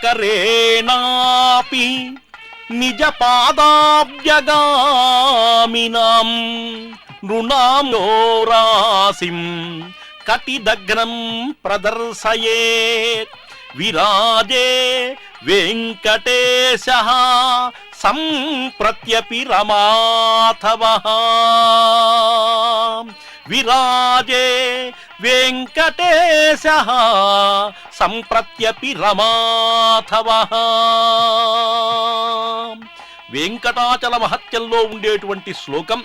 కరేణాపి నిజ పాదాబ్జగామినాం నృణాంలో రాశిం కటిదగ్నం ప్రదర్శయేత్ విరాజే వెంకటేశః సంప్రత్యపి రమాధవః విరాజే వెంకటేశః సంప్రత్యపి రమాధవః. వెంకటాచల మహత్యంలో ఉండేటువంటి శ్లోకం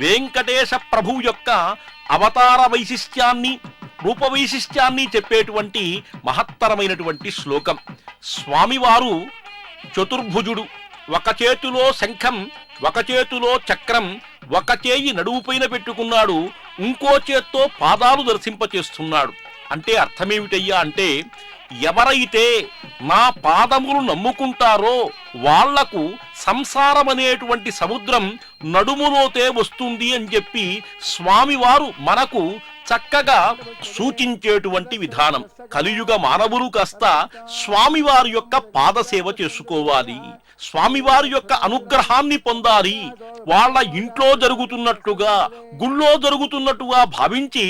వెంకటేశ ప్రభు యొక్క అవతార వైశిష్ట్యాన్ని రూప వైశిష్ట్యాన్ని చెప్పేటువంటి మహత్తరమైనటువంటి శ్లోకం. స్వామివారు చతుర్భుజుడు, ఒక చేతిలో శంఖం, ఒక చేతిలో చక్రం, ఒక చేయి నడువుపైన పెట్టుకున్నాడు, ఇంకో చేత్తో పాదాలు దర్శింపచేస్తున్నాడు. అంటే అర్థమేమిటయ్యా అంటే, ఎవరైతే నా పాదములు నమ్ముకుంటారో వాళ్లకు సంసారమనేటువంటి సముద్రం నడుములోతే వస్తుంది అని చెప్పి స్వామివారు మనకు చక్కగా సూచించేటువంటి విధానం. కలియుగ మానవులు కాస్త స్వామివారి యొక్క పాదసేవ చేసుకోవాలి, స్వామివారి యొక్క అనుగ్రహాన్ని పొందాలి. వాళ్ళ ఇంట్లో జరుగుతున్నట్టుగా గుళ్ళో జరుగుతున్నట్టుగా భావించి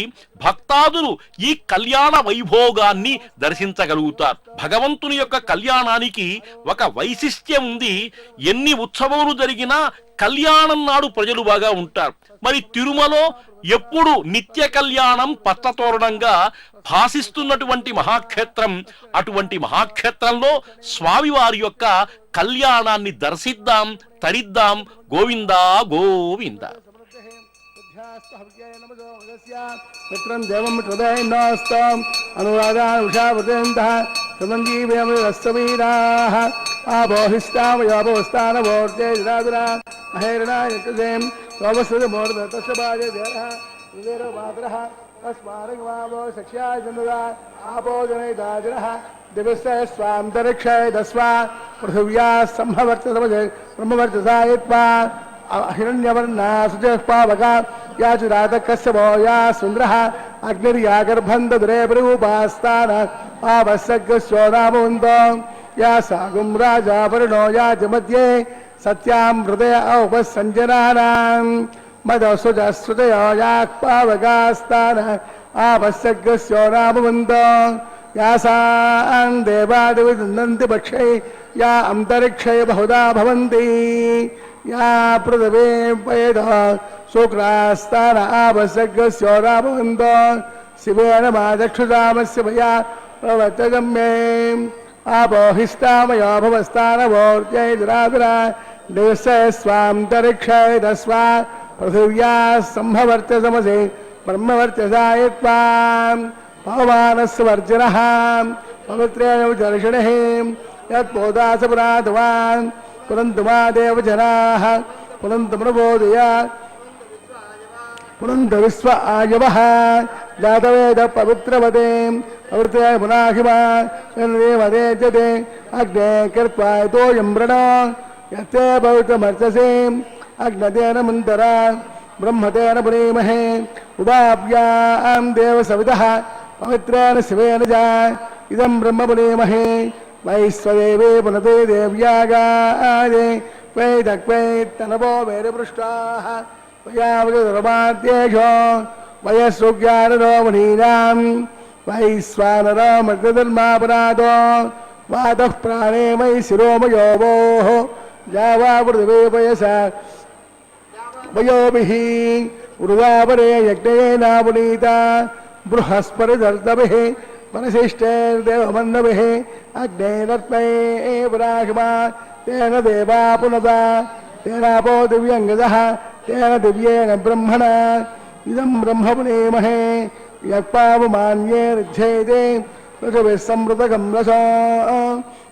భక్తాదులు ఈ కళ్యాణ వైభోగాన్ని దర్శించగలుగుతారు. భగవంతుని యొక్క కళ్యాణానికి ఒక వైశిష్ట్యం ఉంది. ఎన్ని ఉత్సవములు జరిగినా కళ్యాణం నాడు ప్రజలు బాగా ఉంటారు. మరి తిరుమలలో ఎప్పుడు నిత్య కళ్యాణం పచ్చతోరణంగా భాసిస్తున్నటువంటి మహాక్షేత్రం. అటువంటి మహాక్షేత్రంలో స్వామివారి యొక్క కళ్యాణాన్ని దర్శిద్దాం, తరిద్దాం. గోవిందా గోవింద. మిత్రం దేవం హృదయనాస్తాం అనురాగాన్ ఉషావృతేందః సుమంజీవేమస్తమీరాః ఆబోహిస్తామయాబోస్తానవోర్జేరాదురా అహేరణాయకసేం సోమస్వమోర్దతస్యబాజే దేరః ఉదేరో మాతరః తస్మారగ్వావో సక్ష్యాజనురా ఆపోజనైదాజనః దివస్య స్వాంతరిక్షయదస్వా పృథివ్యా సంభవర్తసమజే బ్రహ్మవర్చసాయత్వా హిరణ్యవర్ణా సుజపావకా యాచురాతకస్య భోయా సుంద్రః అగ్నిర్యాగర్భందదురే ప్రూపాస్తాన ఆవస్సగ్స్యోనామవంతో యా సాగుం రాజాపరిణో యాతి మధ్యే సత్యాం హృదయ ఔపసంజనానాం మదసుజశ్రుతయో యాక్పావకాస్తాన ఆవస్సగ్స్యోనామవంతో యాసాం దేవాదివినంది పక్షై యా అంతరిక్షై బహుదా భవంతి యా పృథివీ వేద శుక్రాస్తాన ఆవసగ్స్యోరాభవంతో శివేన మాదక్షురామస్య భయా ప్రవర్తగమ్యే ఆపోహిష్టామయో భవస్థానవోర్జైదురాదురా దేశే స్వాంతరిక్షైదస్వా పృథివ్యా సంభవర్త్య సమసే బ్రహ్మవర్త్యసాయత్వా పవమానస్వర్జనః పవిత్రేణ దర్శనః యత్పోదాసపురాధవాన్ పునంతు మా దేవజనాః పునంతు ప్రబోధయ పునంతు విశ్వ ఆయవః జాతవేద పవిత్రవదే పవిత్రే పునాహిమా దేవదేజతే అగ్నే కృత్వా తోయం వ్రణ యత్తే పవిత్రమర్చసే అగ్నతేన మంతరా బ్రహ్మతేన పునీమహే ఉపాభ్యాం దేవ సవితః పవిత్రేణ శివేన చ ఇదం బ్రహ్మ పునీమహే వైశ్వదేవే పునతే దేవ్యాగాదే వైదక్వైత్తనవో వేదపృష్టాః వయావగధర్మాద్యేషో వయస్సుజ్ఞానదో మునీనాం వైశ్వానరో మృగధర్మాపరాధో వాతః ప్రాణే మయి శిరోమయోవోః జావా పృథివీ వయస వయోభిః వృదాపరే యజ్ఞయేనా పునీతా బృహస్పతిర్దర్దభిః వనశిష్టైర్దేవమన్నభిః అగ్నేరత్మై పురాహిమా తేన దేవా పునతా తేనాపో దివ్యంగజః తేన దివ్యేన బ్రహ్మణ ఇదం బ్రహ్మ పునీమహే యత్పావమాన్యే రుధ్యేతే పృథివీః సంవృతకం రసో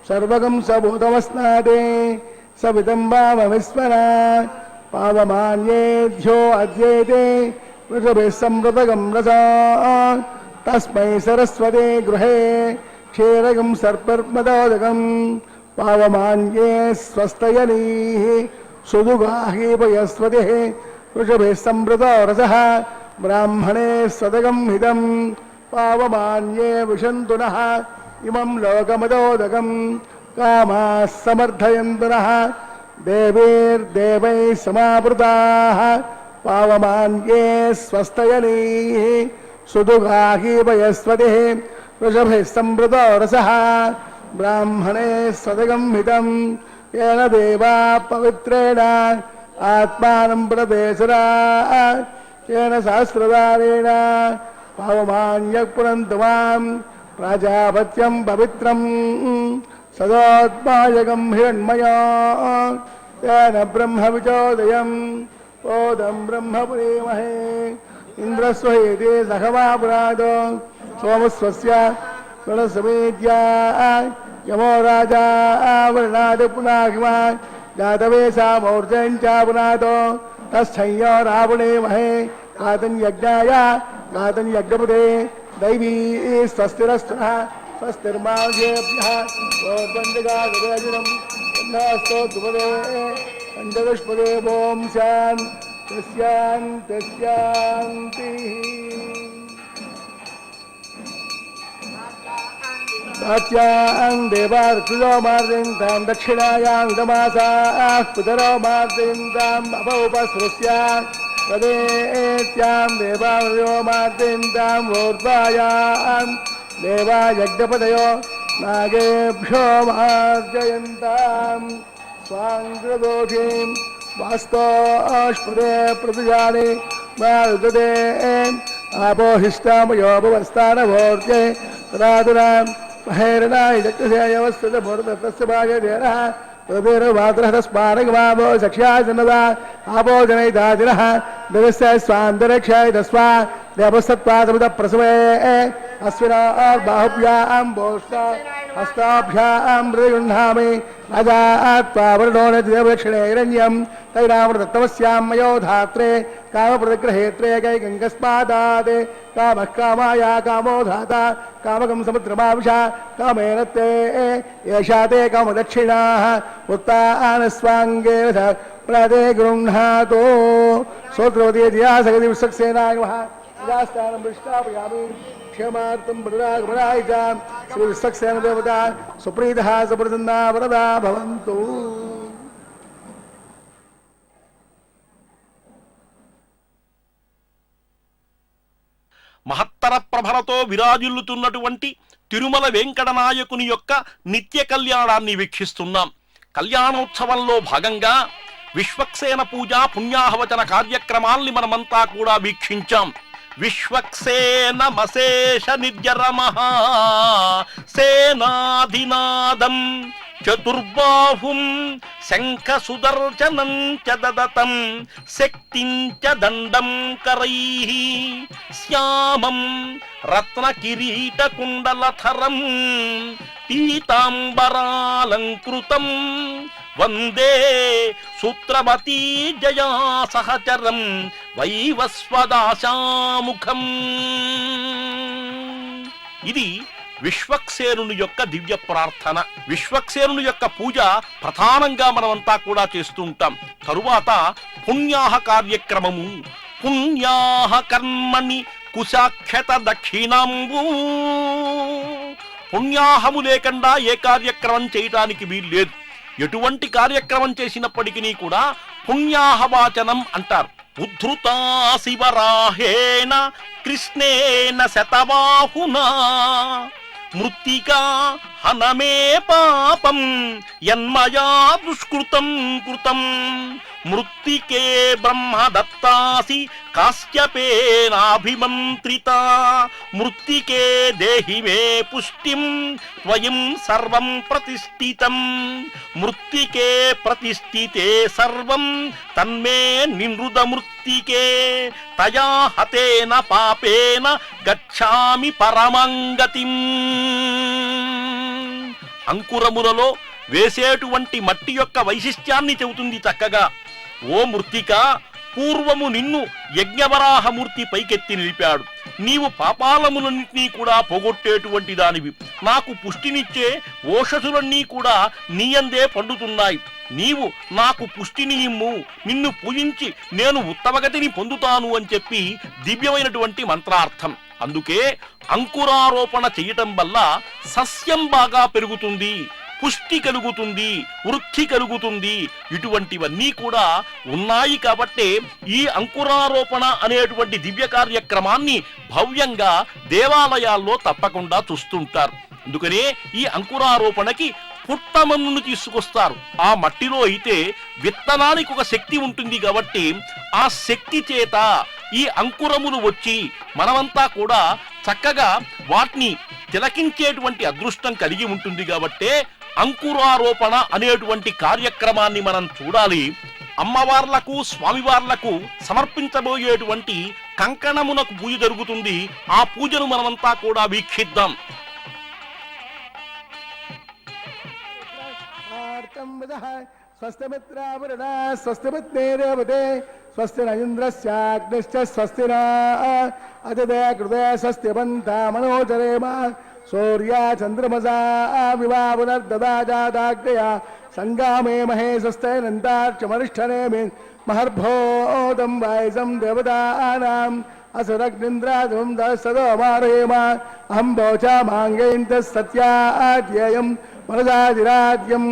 సర్వగం సభూతమస్నాతే సవితం వామవిస్మరా పావమాన్యేధ్యో అద్యేతే పృథివీః సంవృతకం రసో తస్మై సరస్వతే గృహే క్షీరగం సర్పర్మదోదకం పావమాన్యే స్వస్తయనీః సుదుగాహి పయస్వతిః వృషభే సంవృతో రసః బ్రాహ్మణే స్వదగం హితం పావమాన్యే విశంతు నః ఇమం లోకమదోదకం కామాः సమర్థయంతు నః దేవైర్దేవైः సమావృతాः పావమాన్యే స్వస్తయనీః సుదుగాహీపయస్వతిః వృషభిः సంవృతో రసః బ్రాహ్మణే స్వదగం హితం येन देवा पवित्रेण आत्मानं प्रदेशराः येन सहस्रदारेण पावमान्यः पुनन्तु मां प्राजापत्यं पवित्रं सदोत्पायकं हिरण्मयो तेन ब्रह्मविचोदयं ओदं ब्रह्म पुरीमहे इन्द्रस्वहेति सखमापुरादो सोमस्वस्य गणसमेत्या यमो राजा वर्णादि पुनाहिमा जातवेशा मूर्धञ्च पुनातो तस्थ्यो रावणे महे गातं यज्ञाय गातं यज्ञपदे दैवी स्वस्तिरस्तुनः स्वस्तिर्माभ्येभ्यः ओर्वन्दगागराजिनं स्तोत्रुपदे पञ्चदशपदे ॐ शान्तिः सात्यां देवार्चुजो मार्दिन्तां दक्षिणायां दमासाः पितरो मार्दिन्ताम् अपौपसृस्य तदेत्यां देवार्यो मार्दिन्ताम् ऊर्ध्वायां देवा यज्ञपदयो नागेभ्यो मार्जयन्तां स्वाङ्कृदोषीं वास्तोष्पदे प्रतिजाने मारुदते आपोहिष्टामयोपवस्थानभोर्जे तदातुरां महेरणाय जगस्यावस्थित भूर्दत्तस्य भागधेरः तदेरवात्रः तस्मारगमावो सख्याय जन्नदा आपो जनैदादिनः देवस्य स्वान्तरिक्षाय तस्मा देवसत्त्वादमुदः प्रसवे अस्विनार्बाहुभ्यां बोष्टा हस्ताभ्यां मृगुह्णामि राजा त्वा वर्णो न देवदक्षिणे हिरण्यं तैरामृतत्तमस्यां मयो धात्रे कामप्रतिग्रहेत्रे कैकङ्कस्मादात् कामः कामाया कामो धाता कामकं समुद्रमाविशा कामेन ते एषा ते कामदक्षिणाः उत्तानस्वाङ्गेन प्रदे गृह्णातो सोत्रवती धिया सगति विश्वक्सेनाय नमः यदास्थानं पृष्ठापयामि क्षेमार्थं वरदागमनाय च श्रीविश्वक्सेन देवता सुप्रीतः सुप्रसन्ना वरदा भवन्तु। మహత్తర ప్రభలతో విరాజిల్లుతున్నటువంటి తిరుమల వెంకట నాయకుని యొక్క నిత్య కళ్యాణాన్ని వీక్షిస్తున్నాం. కళ్యాణోత్సవంలో భాగంగా విశ్వక్సేన పూజ పుణ్యాహవచన కార్యక్రమాల్ని మనమంతా కూడా వీక్షించాం. విశ్వక్సేనమశేష నిర్జరమః సేనాధినాదం చతుర్బాహుం శంఖ సుదర్శనం చ దదతం శక్తిం చ దండం కరైః శ్యామం రత్న కిరీట కుండలధరం పీతాంబరాలంకృతం వందే సూత్రవతీ జయా సహచరం వైవస్వదాశాముఖం. ఇది విశ్వక్సేనుని యొక్క దివ్య ప్రార్థన. విశ్వక్సేనుని యొక్క పూజ ప్రధానంగా మనమంతా కూడా చేస్తూ ఉంటాం. తరువాత పుణ్యాహ కార్యక్రమము. పుణ్యాహ కర్మణి కుశాఖ్యత దక్షిణాంబు. పుణ్యాహము లేకుండా ఏ కార్యక్రమం చేయటానికి వీల్లేదు. ఎటువంటి కార్యక్రమం చేసినప్పటికీ కూడా పుణ్యాహవాచనం అంటారు. ఉద్ధృతా శివరాహేణ కృష్ణేన శతబాహునా మృత్తికా హనమే పాపం యన్మయా దుష్కృతం కృతం మృత్తికే బ్రహ్మదత్తాసి కాశ్యపేనాభిమంత్రిత మృత్తికే దేహి మే పుష్టిం త్వయం సర్వం ప్రతిష్ఠితం మృత్తికే ప్రతిష్ఠితే సర్వం తన్మే నినృద మృత్తికే తయా హతేన పాపేన గచ్ఛామి పరమంగతిం. అంకురములలో వేసేటువంటి మట్టి యొక్క వైశిష్ట్యాన్ని చెబుతుంది చక్కగా. ఓ మృత్తిక, పూర్వము నిన్ను యజ్ఞవరాహమూర్తి పైకెత్తి నిలిపాడు. నీవు పాపాలములన్నింటినీ కూడా పోగొట్టేటువంటి దానివి. నాకు పుష్టినిచ్చే ఓషధులన్నీ కూడా నీయందే పండుతున్నాయి. నీవు నాకు పుష్టిని ఇమ్ము, నిన్ను పూజించి నేను ఉత్తమగతిని పొందుతాను అని చెప్పి దివ్యమైనటువంటి మంత్రార్థం. అందుకే అంకురారోపణ చేయటం వల్ల సస్యం బాగా పెరుగుతుంది, పుష్టి కలుగుతుంది, వృద్ధి కలుగుతుంది. ఇటువంటివన్నీ కూడా ఉన్నాయి కాబట్టే ఈ అంకురారోపణ అనేటువంటి దివ్య కార్యక్రమాన్ని భవ్యంగా దేవాలయాల్లో తప్పకుండా చూస్తుంటారు. అందుకనే ఈ అంకురారోపణకి పుట్టమన్నును తీసుకొస్తారు. ఆ మట్టిలో అయితే విత్తనానికి ఒక శక్తి ఉంటుంది కాబట్టి ఆ శక్తి చేత ఈ అంకురములు వచ్చి మనమంతా కూడా చక్కగా వాటిని తిలకించేటువంటి అదృష్టం కలిగి ఉంటుంది కాబట్టే అంకురారోపణ అనేటువంటి కార్యక్రమాన్ని మనం చూడాలి. అమ్మవార్లకు స్వామివార్లకు సమర్పించబోయేటువంటి కంకణమునకు పూజ జరుగుతుంది. ఆ పూజను మనమంతా కూడా వీక్షిద్దాం. స్వస్తిమిత్రావరుణ స్వస్తిమిత్రే రేవతే స్వస్తి ఇంద్రస్యాగ్నిశ్చ స్వస్తి అతిదే కృతే స్వస్తి పంత మనోచరేమ సూర్యా చంద్రమసా వివాపునర్దదాజాదాగ్రయ సంగామే మహే స్వస్తైనంతార్చమరిష్టనేమి మహర్భోదం వాయసం దేవతానాం అసురగ్నింద్రాదం దసదో మారయేమ అహం భోచామాంగైంత సత్యాధ్యేయం మనసాదిరాజ్యం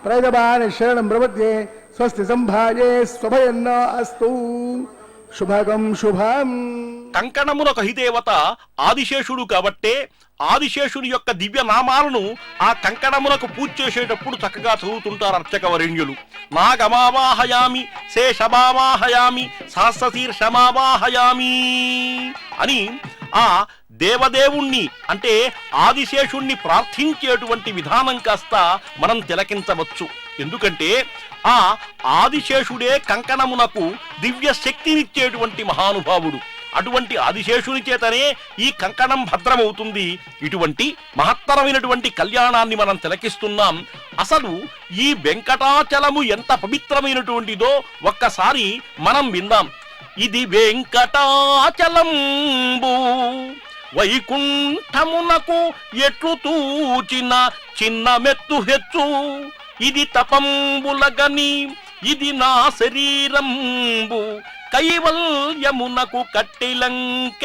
ప్రజమాన శరణం ప్రపద్యే స్వస్తి సంభాజే స్వభయన్న అస్తు శుభగం శుభం. కంకణములకు అధిదేవత ఆదిశేషుడు కాబట్టే ఆదిశేషుని యొక్క దివ్య నామాలను ఆ కంకణములకు పూజ చేసేటప్పుడు చక్కగా చదువుతుంటారు అర్చక వరేణ్యులు. నాగమావాహయామి, శేషమావాహయామి, సహస్రశీర్షమావాహయామి అని ఆ దేవదేవుణ్ణి అంటే ఆదిశేషుణ్ణి ప్రార్థించేటువంటి విధానం కాస్త మనం తిలకించవచ్చు. ఎందుకంటే ఆ ఆదిశేషుడే కంకణమునకు దివ్య శక్తినిచ్చేటువంటి మహానుభావుడు. అటువంటి ఆదిశేషుని చేతనే ఈ కంకణం భద్రమవుతుంది. ఇటువంటి మహత్తరమైనటువంటి కళ్యాణాన్ని మనం తిలకిస్తున్నాం. అసలు ఈ వెంకటాచలము ఎంత పవిత్రమైనటువంటిదో ఒక్కసారి మనం విందాం. ఇది వెంకటాచలంబు వైకుంఠమునకు ఎట్లు తూచిన చిన్న మెత్తు హెచ్చు, ఇది తపంబులగని ఇది నా శరీరంబు కైవల్యమునకు కట్టిలంక,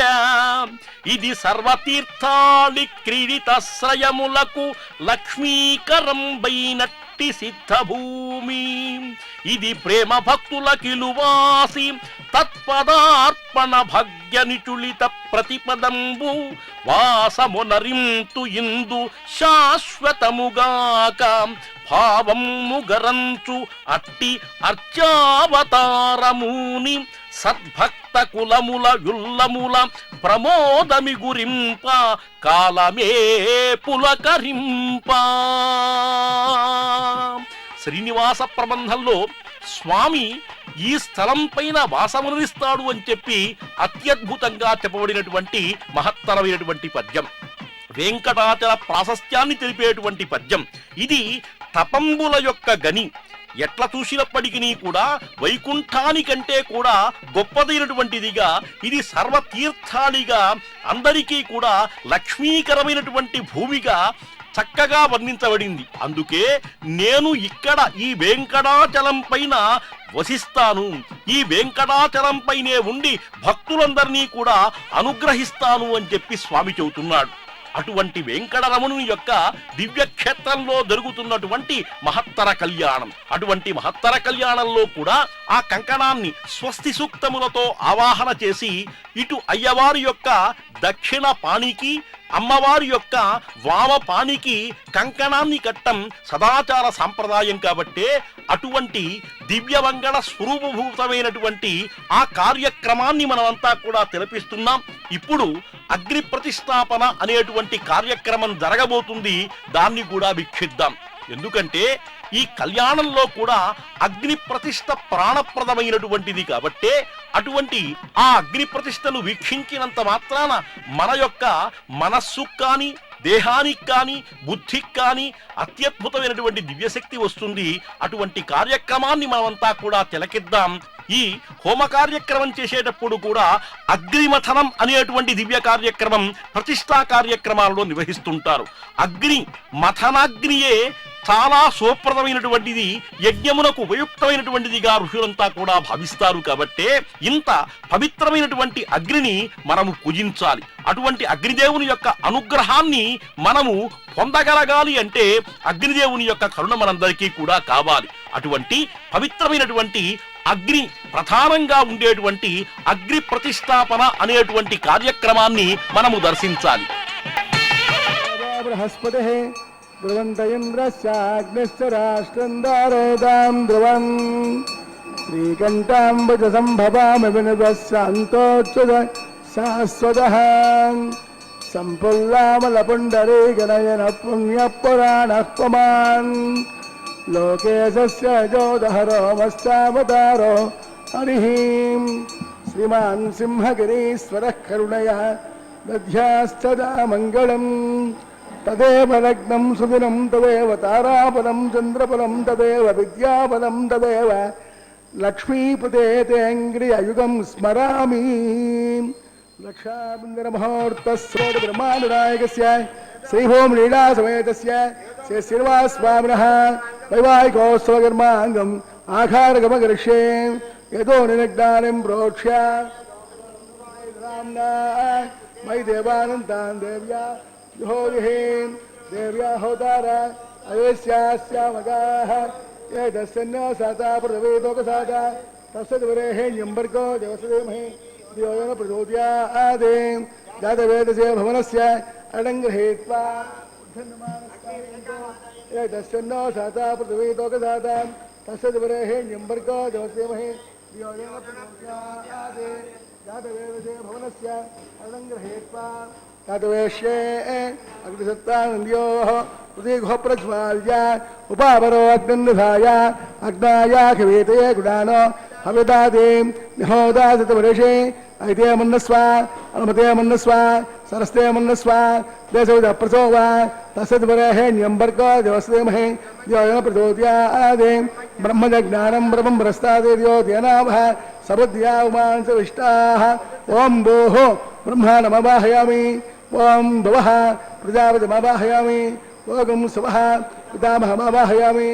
ఇది సర్వతీర్థాళి క్రీడితాశ్రయములకు లక్ష్మీకరం బైనట్టి సిద్ధభూమి, ఇది ప్రేమ భక్తుల కిలువాసి తత్పదార్పణ భగ్య నిచులిత ప్రతిపదంబు వాసమునరింతు ఇందు శాశ్వతముగాక భావము గరంచు అట్టి అర్చావతారముని సద్భక్త కులముల యుల్లముల ప్రమోదమి గురింప కాలమే పులకరింప. శ్రీనివాస ప్రబంధంలో స్వామి ఈ స్థలం పైన వాసమునిస్తాడు అని చెప్పి అత్యద్భుతంగా చెప్పబడినటువంటి మహత్తరమైనటువంటి పద్యం, వెంకటాచల ప్రాశస్త్యాన్ని తెలిపేటువంటి పద్యం. ఇది తపంబుల యొక్క గని. ఎట్లా చూసినప్పటికీ కూడా వైకుంఠానికంటే కూడా గొప్పదైనటువంటిదిగా, ఇది సర్వతీర్థాలిగా, అందరికీ కూడా లక్ష్మీకరమైనటువంటి భూమిగా చక్కగా వర్ణించబడింది. అందుకే నేను ఇక్కడ ఈ వెంకటాచలం పైన వసిస్తాను, ఈ వెంకటాచలం పైనే ఉండి భక్తులందరినీ కూడా అనుగ్రహిస్తాను అని చెప్పి స్వామి చెబుతున్నాడు. అటువంటి వెంకటరమణుని యొక్క దివ్యక్షేత్రంలో జరుగుతున్నటువంటి మహత్తర కళ్యాణం. అటువంటి మహత్తర కళ్యాణంలో కూడా ఆ కంకణాన్ని స్వస్తి సూక్తములతో ఆవాహన చేసి ఇటు అయ్యవారి యొక్క దక్షిణ పానికి అమ్మవారి యొక్క వామ పానికి కంకణాన్ని కట్టం సదాచార సాంప్రదాయం కాబట్టే అటువంటి దివ్యవంగళ స్వరూపభూతమైనటువంటి ఆ కార్యక్రమాన్ని మనమంతా కూడా తిలపిస్తున్నాం. ఇప్పుడు అగ్ని ప్రతిష్టాపన అనేటువంటి కార్యక్రమం జరగబోతుంది. దాన్ని కూడా వీక్షిద్దాం. ఎందుకంటే ఈ కళ్యాణంలో కూడా అగ్ని ప్రతిష్ఠ ప్రాణప్రదమైనటువంటిది కాబట్టే అటువంటి ఆ అగ్ని ప్రతిష్టను వీక్షించినంత మాత్రాన మన యొక్క మనస్సు కానీ దేహానికి కానీ బుద్ధికి కానీ అత్యద్భుతమైనటువంటి దివ్యశక్తి వస్తుంది. అటువంటి కార్యక్రమాన్ని మనమంతా కూడా తిలకిద్దాం. ఈ హోమ కార్యక్రమం చేసేటప్పుడు కూడా అగ్నిమథనం అనేటువంటి దివ్య కార్యక్రమం ప్రతిష్టా కార్యక్రమాలలో నిర్వహిస్తుంటారు. అగ్ని మథనాగ్నియే చాలా శుభప్రదమైనటువంటిది, యజ్ఞమునకు ఉపయుక్తమైనటువంటిదిగా ఋషులంతా కూడా భావిస్తారు. కాబట్టే ఇంత పవిత్రమైనటువంటి అగ్నిని మనము పూజించాలి. అటువంటి అగ్నిదేవుని యొక్క అనుగ్రహాన్ని మనము పొందగలగాలి అంటే అగ్నిదేవుని యొక్క కరుణ మనందరికీ కూడా కావాలి. అటువంటి పవిత్రమైనటువంటి అగ్ని ప్రధానంగా ఉండేటువంటి అగ్ని ప్రతిష్టాపన అనేటువంటి కార్యక్రమాన్ని మనము దర్శించాలి. బృహస్పతి ధ్రువంత ఇంద్రశ్చాగ్నిశ్చ రాష్ట్రం దారయతాం ధ్రువం శ్రీకంఠాంబుజ సంభవామి వినుదశాంతోచ్యుత శాశ్వతః సంపుల్లామలపుండరీకనయన పుణ్యపురాణః పుమాన్ లోకేశస్య జోదహరో మత్స్యావతారో హరిః శ్రీమాన్ సింహగిరీశ్వరః కరుణయా దధ్యాస్తదా మంగళం తదేవ లగ్నం సుదినం తదేవ తారాబలం చంద్రబలం తదేవ విద్యాబలం తదేవ లక్ష్మీపతే తేంగ్రియయుగం స్మరామి. లక్షాబంధనముహూర్తస్రోత బ్రహ్మానునాయకస్య శ్రీభూమి లీలా సమేతస్య శ్రీ శ్రీనివాసస్వామినః వైవాహికోత్సవకర్మాంగం ఆఖారగమకరిష్యే యతో నినగ్నానిం ప్రోక్ష్య రామ్నా మయి దేవానంతాన్ దేవ్యా యోగిహీం దేవ్యా హోతార అయస్యాస్యామగాః ఏతస్సన్నో సాతా పృథివీతోకసాత తస్సద్వరేహేణ్యంబర్గో దేవసదేమహే దియోన ప్రచోదయాదే జాతవేదసే భవనస్య అడంగ్రహీత్వా ఏతస్సన్నో సాతా పృథివీతోకసాత తస్సద్వరేహేణ్యంబర్గో దేవసదేమహే దియోన ప్రచోదయాదే జాతవేదసే భవనస్య అడంగ్రహీత్వా తద్వేష్యే అగ్నిసత్తానంద్యోః ఉదీఘో ప్రజ్వాల్య ఉపావరో అగ్నినిధాయ అగ్నాయాఖివేతయే గుడానో హవిదాదీం నిహోదాసితవరేషే ఐతే మన్నస్వ అనుమతే మన్నస్వ సరస్తే మన్నస్వ దేశవిద ప్రసోవ తస్సద్వరేహేణ్యంబర్గో దేవసదేమహే దియోన ప్రచోదయాదేం బ్రహ్మజ్ఞానం బ్రహ్మం ప్రస్తాదే దియోదేనాభ సబుద్ధ్యా ఉమాంస విష్టాః ఓం భూః బ్రహ్మాణమవాహయామి ఓం భువః ప్రజాపతిమవాహయామి ఓం శుభః పితామహమవాహయామి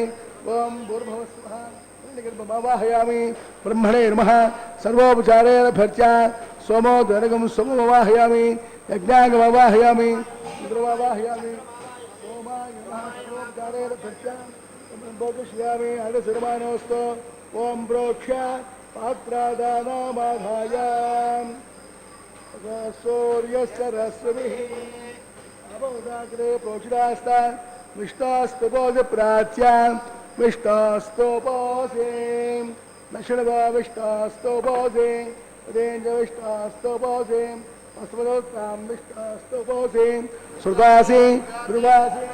ఓం భూర్భువస్సువః హిరణ్యగర్భమవాహయామి బ్రహ్మణే నమః సర్వోపచారేణ భర్త్యా సోమో ధనగం సోమమవాహయామి యజ్ఞాంగమవాహయామి ఇంద్రమవాహయామి సోమాయ నమః సర్వోపచారేణ భర్త్యా బ్రహ్మోపశ్యామి అడశర్మాణోస్తు ఓం ప్రోక్ష్య పాత్రాదానామాధాయ సూర్యసరస్వతిః అబోధాగ్రే ప్రోక్షితాస్తా విష్టాస్తపోజ ప్రాచ్య విష్టాస్తోపోసే దక్షిణదో విష్టాస్తోపోసే ఉదయంజ విష్టాస్తోపోసే అస్మదోత్తాం విష్టాస్తోపోసే శృతాసి ధ్రువాసి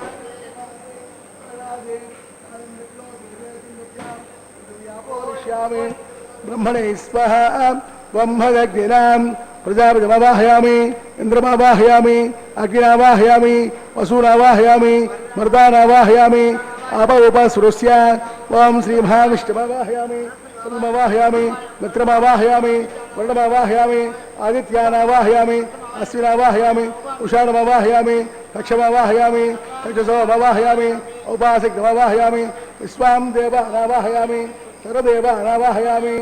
బ్రహ్మణే స్వః బ్రహ్మదగ్నినాం ప్రజాపతిమవాహయామి ఇంద్రమవాహయామి అగ్నినావాహయామి వసూనావాహయామి మృదానావాహయామి ఆపౌపసృస్య ఓం శ్రీమహావిష్ణుమవాహయామి పద్మవాహయామి మిత్రమవాహయామి వర్ణమవాహయామి ఆదిత్యానావాహయామి అశ్వినావాహయామి ఉషాణమవాహయామి దక్షమవాహయామి తక్షసోమవాహయామి ఔపాసక్తమవాహయామి విశ్వాం దేవానావాహయామి సర్వదేవానావాహయామి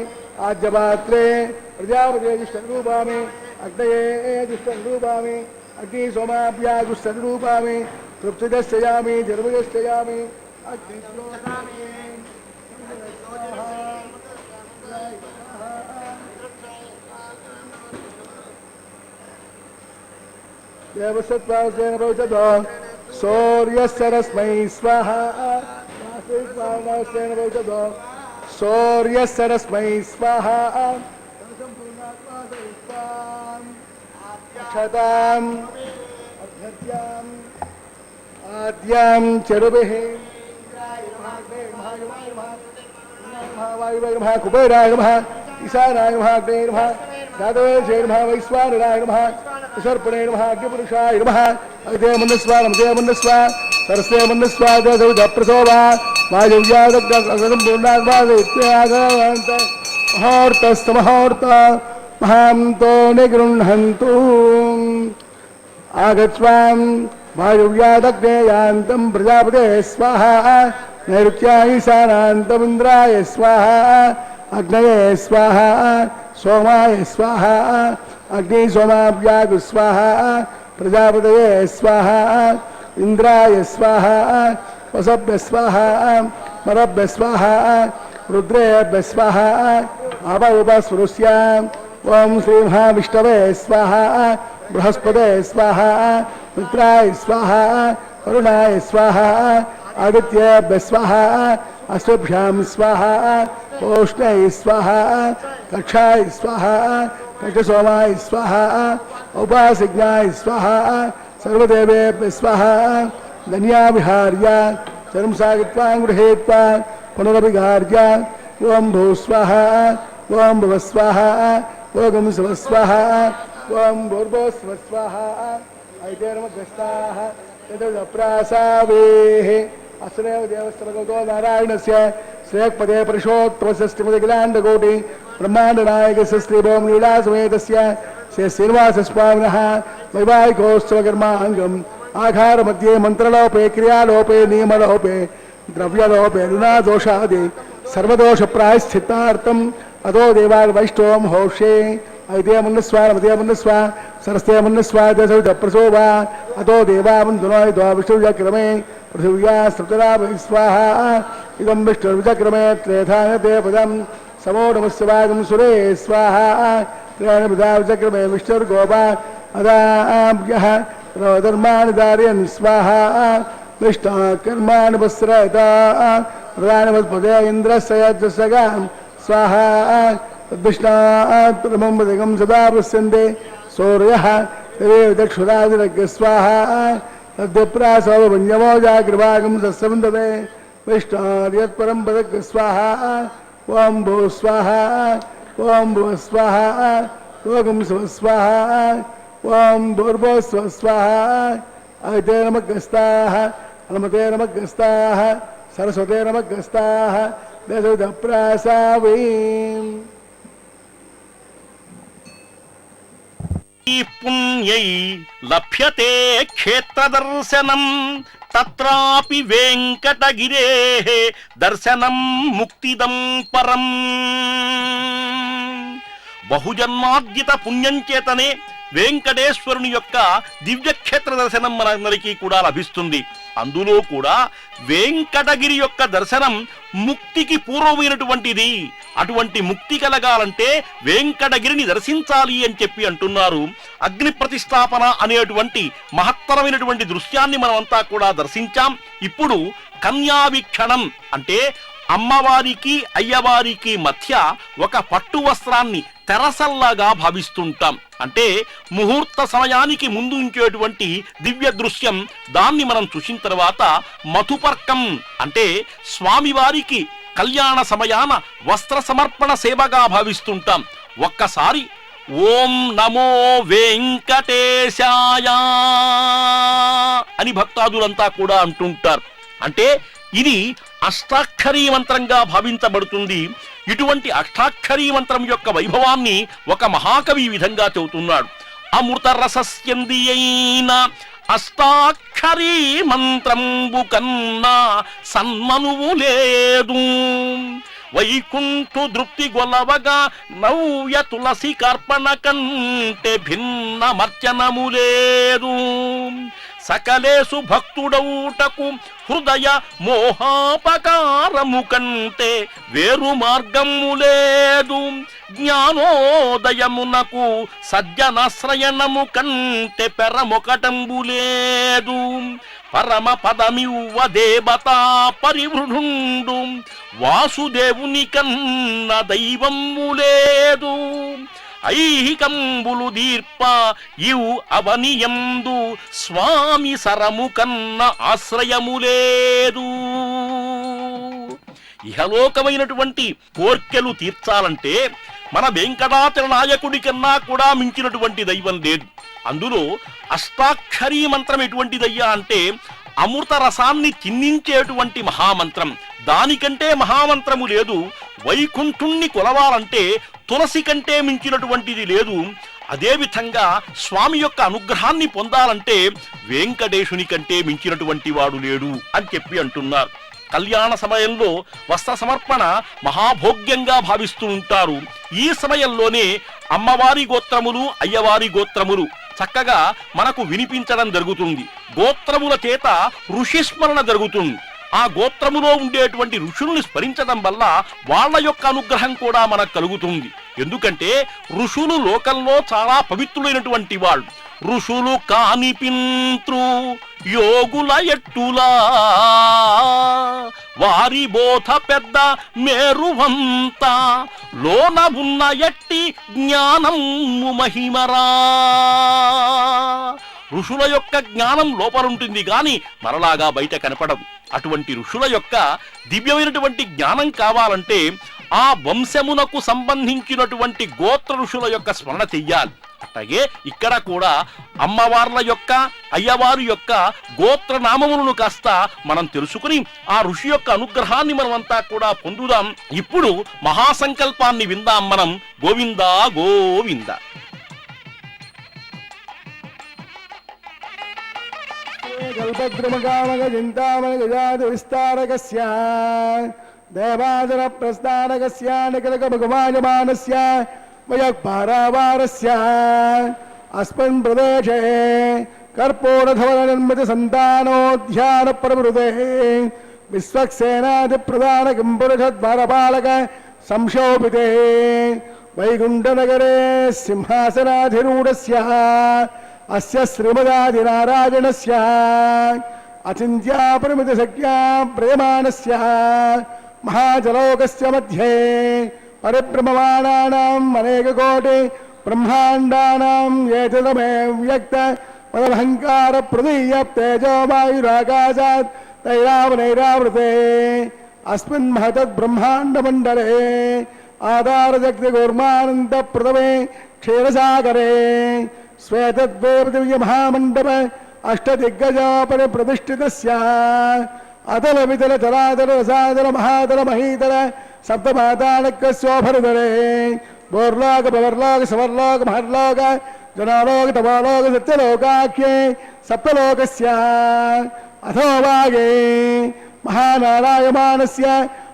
ఆజ్యపాత్రే ప్రజాపతే దుష్టరూపామి అగ్నయే దుష్టరూపామి అగ్ని సోమాభ్యా దుష్టరూపామి తృప్తిదశ్చయామి జర్మదశ్చయామి దేవసత్వాసేన భవతో సూర్యస్సరస్మై స్వాహ భవతో సూర్యస్సరస్మై స్వాహ అక్షతాం అభ్యర్త్యాం ఆద్యాం చరుభిః కుబేరాయ నమః ఈశానాయ నమః అగ్నే నమః జాతవేశే నమః వైశ్వానరాయ నమః విసర్పణే నమః అగ్నిపురుషాయ నమః అగ్నే మన్నస్వ నమతే మన్నస్వ సరస్తే మన్నస్వ దేవద ప్రసోభ వాయువ్యాదగ్నం పూర్ణాద్వాద ఇత్యాగవంత मुहूर्तस्तमुहूर्त महान्तो निगृह्णन्तु आगच्छाम वायुव्यादग्नेयान्तं प्रजापते स्वाहा नैऋत्याय ईशानान्तं इन्द्राय स्वाहा अग्नये स्वाहा सोमाय स्वाहा अग्नि सोमाभ्यागु स्वाहा प्रजापतये स्वाहा इंद्राय स्वाहा वसभ्य स्वाहा मरभ्य स्वाहा रुद्रेभ्य स्वाहा अवउपस्वरुष्याम् ओम श्री महाविष्णवे स्वाहा बृहस्पते स्वाहा मित्राय स्वाहा वरुणाय स्वाहा आदित्येभ्य स्वाहा अश्वभ्यां स्वाहा ओष्णय स्वाहा कक्षाय स्वाहा कक्षसोमाय स्वाहा उपासिज्ञाय स्वाहा सर्वदेवेभ्य स्वाहा धन्याविहार्य चरमसागित्वां गृहीत्वा पुनरभिघार्य ओम भू स्वाहा ओम भुव स्वाहा ओम शिव स्वाहा ओम भूर्भुवः स्वाहा ऐतेर्मग्रस्ताः यदप्रासावेः अस्रेव देवस्तमगतो नारायणस्य श्रेयःपदे पुरुषोत्तमस्य श्रीमदखिलाण्डकोटि ब्रह्माण्डनायकस्य श्रीभौम लीलासमेतस्य श्री श्रीनिवासस्वामिनः वैवाहिकोत्सवकर्माङ्गम् आघारमध्ये मन्त्रलोपे क्रियालोपे नियमलोपे द्रव्यलोपे ऋणादोषादि सर्वदोषप्रायश्चित्तार्थम् अतो देवान् वैष्णवं होषे ऐते मुन्नस्वा नमते मुन्नस्वा सरस्ते मुन्नस्वा दशविधप्रसोवा अतो देवावन्दुनो विष्णुविचक्रमे पृथिव्या सृतरा स्वाहा इदं विष्णुविचक्रमे त्रेधानते पदं समो नमस्य वागं सुरे स्वाहा त्रेणविधा विचक्रमे विष्णुर्गोपा अदाभ्यः धर्माणि धारयन् स्वाहा विष्णुकर्माणि वस्त्रयता प्रधानवत्पदे इन्द्रस्य यज्ञसगां स्वाहा तद्विष्णात्मं सदा पश्यन्ते सूर्यः तदेव चक्षुरादिरज्ञ स्वाहा तद्विप्रासवन्यमो जागृभागं सस्यवन्दते विष्णार्यत्परं पदज्ञ स्वाहा ओम भू स्वाहा ओम भुव स्वाहा ओम शिव स्वाहा ओम भूर्भुवः स्वाहा ऐते नमग्रस्ताः नमते नमग्रस्ताः सरस्वते नमग्रस्ताः दशविधप्रासावीम् పుణ్యై లభ్యతే క్షేత్ర దర్శనం తత్రాపి వెంకటగిరేః దర్శనం ముక్తిదం పరం. బహుజన్మార్జిత పుణ్యం చేతనే వెంకటేశ్వరుని యొక్క దివ్యక్షేత్ర దర్శనం మనందరికీ కూడా లభిస్తుంది. అందులో కూడా వెంకటగిరి యొక్క దర్శనం ముక్తికి పూర్వమైనటువంటిది. అటువంటి ముక్తి కలగాలంటే వెంకటగిరిని దర్శించాలి అని చెప్పి అంటున్నారు. అగ్ని ప్రతిష్టాపన అనేటువంటి మహత్తరమైనటువంటి దృశ్యాన్ని మనమంతా కూడా దర్శించాం. ఇప్పుడు కన్యావీక్షణం అంటే అమ్మవారికి అయ్యవారికి మధ్య ఒక పట్టు వస్త్రాన్ని తెరసల్లాగా భావిస్తుంటాం. అంటే ముహూర్త సమయానికి ముందు ఉంచేటువంటి దివ్య దృశ్యం. దాన్ని మనం చూసిన తర్వాత మధుపర్కం అంటే స్వామివారికి కళ్యాణ సమయాన వస్త్ర సమర్పణ సేవగా భావిస్తుంటాం. ఒక్కసారి ఓం నమో వెంకటేశాయ అని భక్తాదులంతా కూడా అంటుంటారు. అంటే ఇది అష్టాక్షరీ మంత్రంగా భావించబడుతుంది. ఇటువంటి అష్టాక్షరీ మంత్రం యొక్క వైభవాన్ని ఒక మహాకవి ఈ విధంగా చెబుతున్నాడు. అమృత రసస్యందియైన అష్టాక్షరీ మంత్రంబు కన్నా సన్మనువు లేదు. వైకుంఠు దృప్తి గొలవగా నవ్య తులసి కార్పణ కంటే భిన్న మర్చనము లేదు. సకలేసు భక్తుడౌటకు హృదయ మోహాపకారము కంటే వేరు మార్గము లేదు. జ్ఞానోదయమునకు సజ్జనాశ్రయణము కంటే పెరమొకటంబు లేదు. పరమ పదమివ్వ దేవతా పరివృఢుండు వాసుదేవుని కన్న దైవము లేదు. ఐహికంబులు దీర్ప ఇవు అవనియందు స్వామి సరము కన్న ఆశ్రయము లేదు. ఇహలోకమైనటువంటి కోర్కెలు తీర్చాలంటే మన వెంకటాచల నాయకుడి కన్నా కూడా మించినటువంటి దైవం లేదు. అందులో అష్టాక్షరీ మంత్రం ఎటువంటిదయ్యా అంటే అమృత రసాన్ని చిన్నించేటువంటి మహామంత్రం. దానికంటే మహామంత్రము లేదు. వైకుంఠుణ్ణి కొలవాలంటే తులసి కంటే మించినటువంటిది లేదు. అదేవిధంగా స్వామి యొక్క అనుగ్రహాన్ని పొందాలంటే వెంకటేశుని కంటే మించినటువంటి వాడు లేడు అని చెప్పి అంటున్నారు. కళ్యాణ సమయంలో వస్త్ర సమర్పణ మహాభోగ్యంగా భావిస్తూ ఉంటారు. ఈ సమయంలోనే అమ్మవారి గోత్రములు, అయ్యవారి గోత్రములు చక్కగా మనకు వినిపించడం జరుగుతుంది. గోత్రముల చేత ఋషిస్మరణ జరుగుతుంది. ఆ గోత్రములో ఉండేటువంటి ఋషుల్ని స్మరించడం వల్ల వాళ్ళ యొక్క అనుగ్రహం కూడా మనకు కలుగుతుంది. ఎందుకంటే ఋషులు లోకంలో చాలా పవిత్రులైనటువంటి వాళ్ళు. ఋషులు కానిపింత్రు యోగుల ఎట్టులా వారి బోధ పెద్ద మేరువంత లోన ఉన్న ఎట్టి జ్ఞానము మహిమరా. ఋషుల యొక్క జ్ఞానం లోపలుంటుంది గాని మరలాగా బయట కనపడదు. అటువంటి ఋషుల యొక్క దివ్యమైనటువంటి జ్ఞానం కావాలంటే ఆ వంశమునకు సంబంధించినటువంటి గోత్ర ఋషుల యొక్క స్మరణ చెయ్యాలి. అట్లాగే ఇక్కడ కూడా అమ్మవార్ల యొక్క, అయ్యవారి యొక్క గోత్ర నామములను కాస్త మనం తెలుసుకుని ఆ ఋషి యొక్క అనుగ్రహాన్ని మనమంతా కూడా పొందుదాం. ఇప్పుడు మహాసంకల్పాన్ని విందాం మనం. గోవిందా గోవింద. కల్పద్రుమకామక చింతామణ గజాది విస్తారకస్య దేవాదర ప్రస్థానకస్య నికలక భగవాయమానస్య వయఃపారావారస్య అస్మిన్ ప్రదేశే కర్పూరధవల నిర్మిత సంతానోధ్యాన ప్రవృతే విశ్వక్సేనాది ప్రధాన కింపురుషద్వారపాలక సంశోభితే వైకుంఠనగరే సింహాసనాధిరూఢస్య అస్య శ్రీమదాదినారాయణస్య అచింత్యా పరిమిత శక్త్యా ప్రేమానస్య మహాజలోకస్య మధ్యే పరిభ్రమమాణానాం అనేకకోటి బ్రహ్మాండానాం ఏతదమే వ్యక్త మదహంకార ప్రదీయ తేజోవాయురాకాశాత్ తైరావనైరావృతే అస్మిన్ మహతద్ బ్రహ్మాండమండలే ఆధారశక్తి కూర్మానంద ప్రథమే క్షీరసాగరే శ్వేతద్వేపదివ్య మహామండప అష్టదిగ్గజాపరి ప్రతిష్ఠితస్య అతల వితల తలాతల రసాతల మహాతల మహీతల సప్తమాతాళకస్యోభరధరే భోర్లోక భవర్లోక సవర్లోక మహర్లోక జనాలోక తపాలోక సత్యలోకాఖ్యే సప్తలోకస్య అథోభాగే మహానారాయమానస్య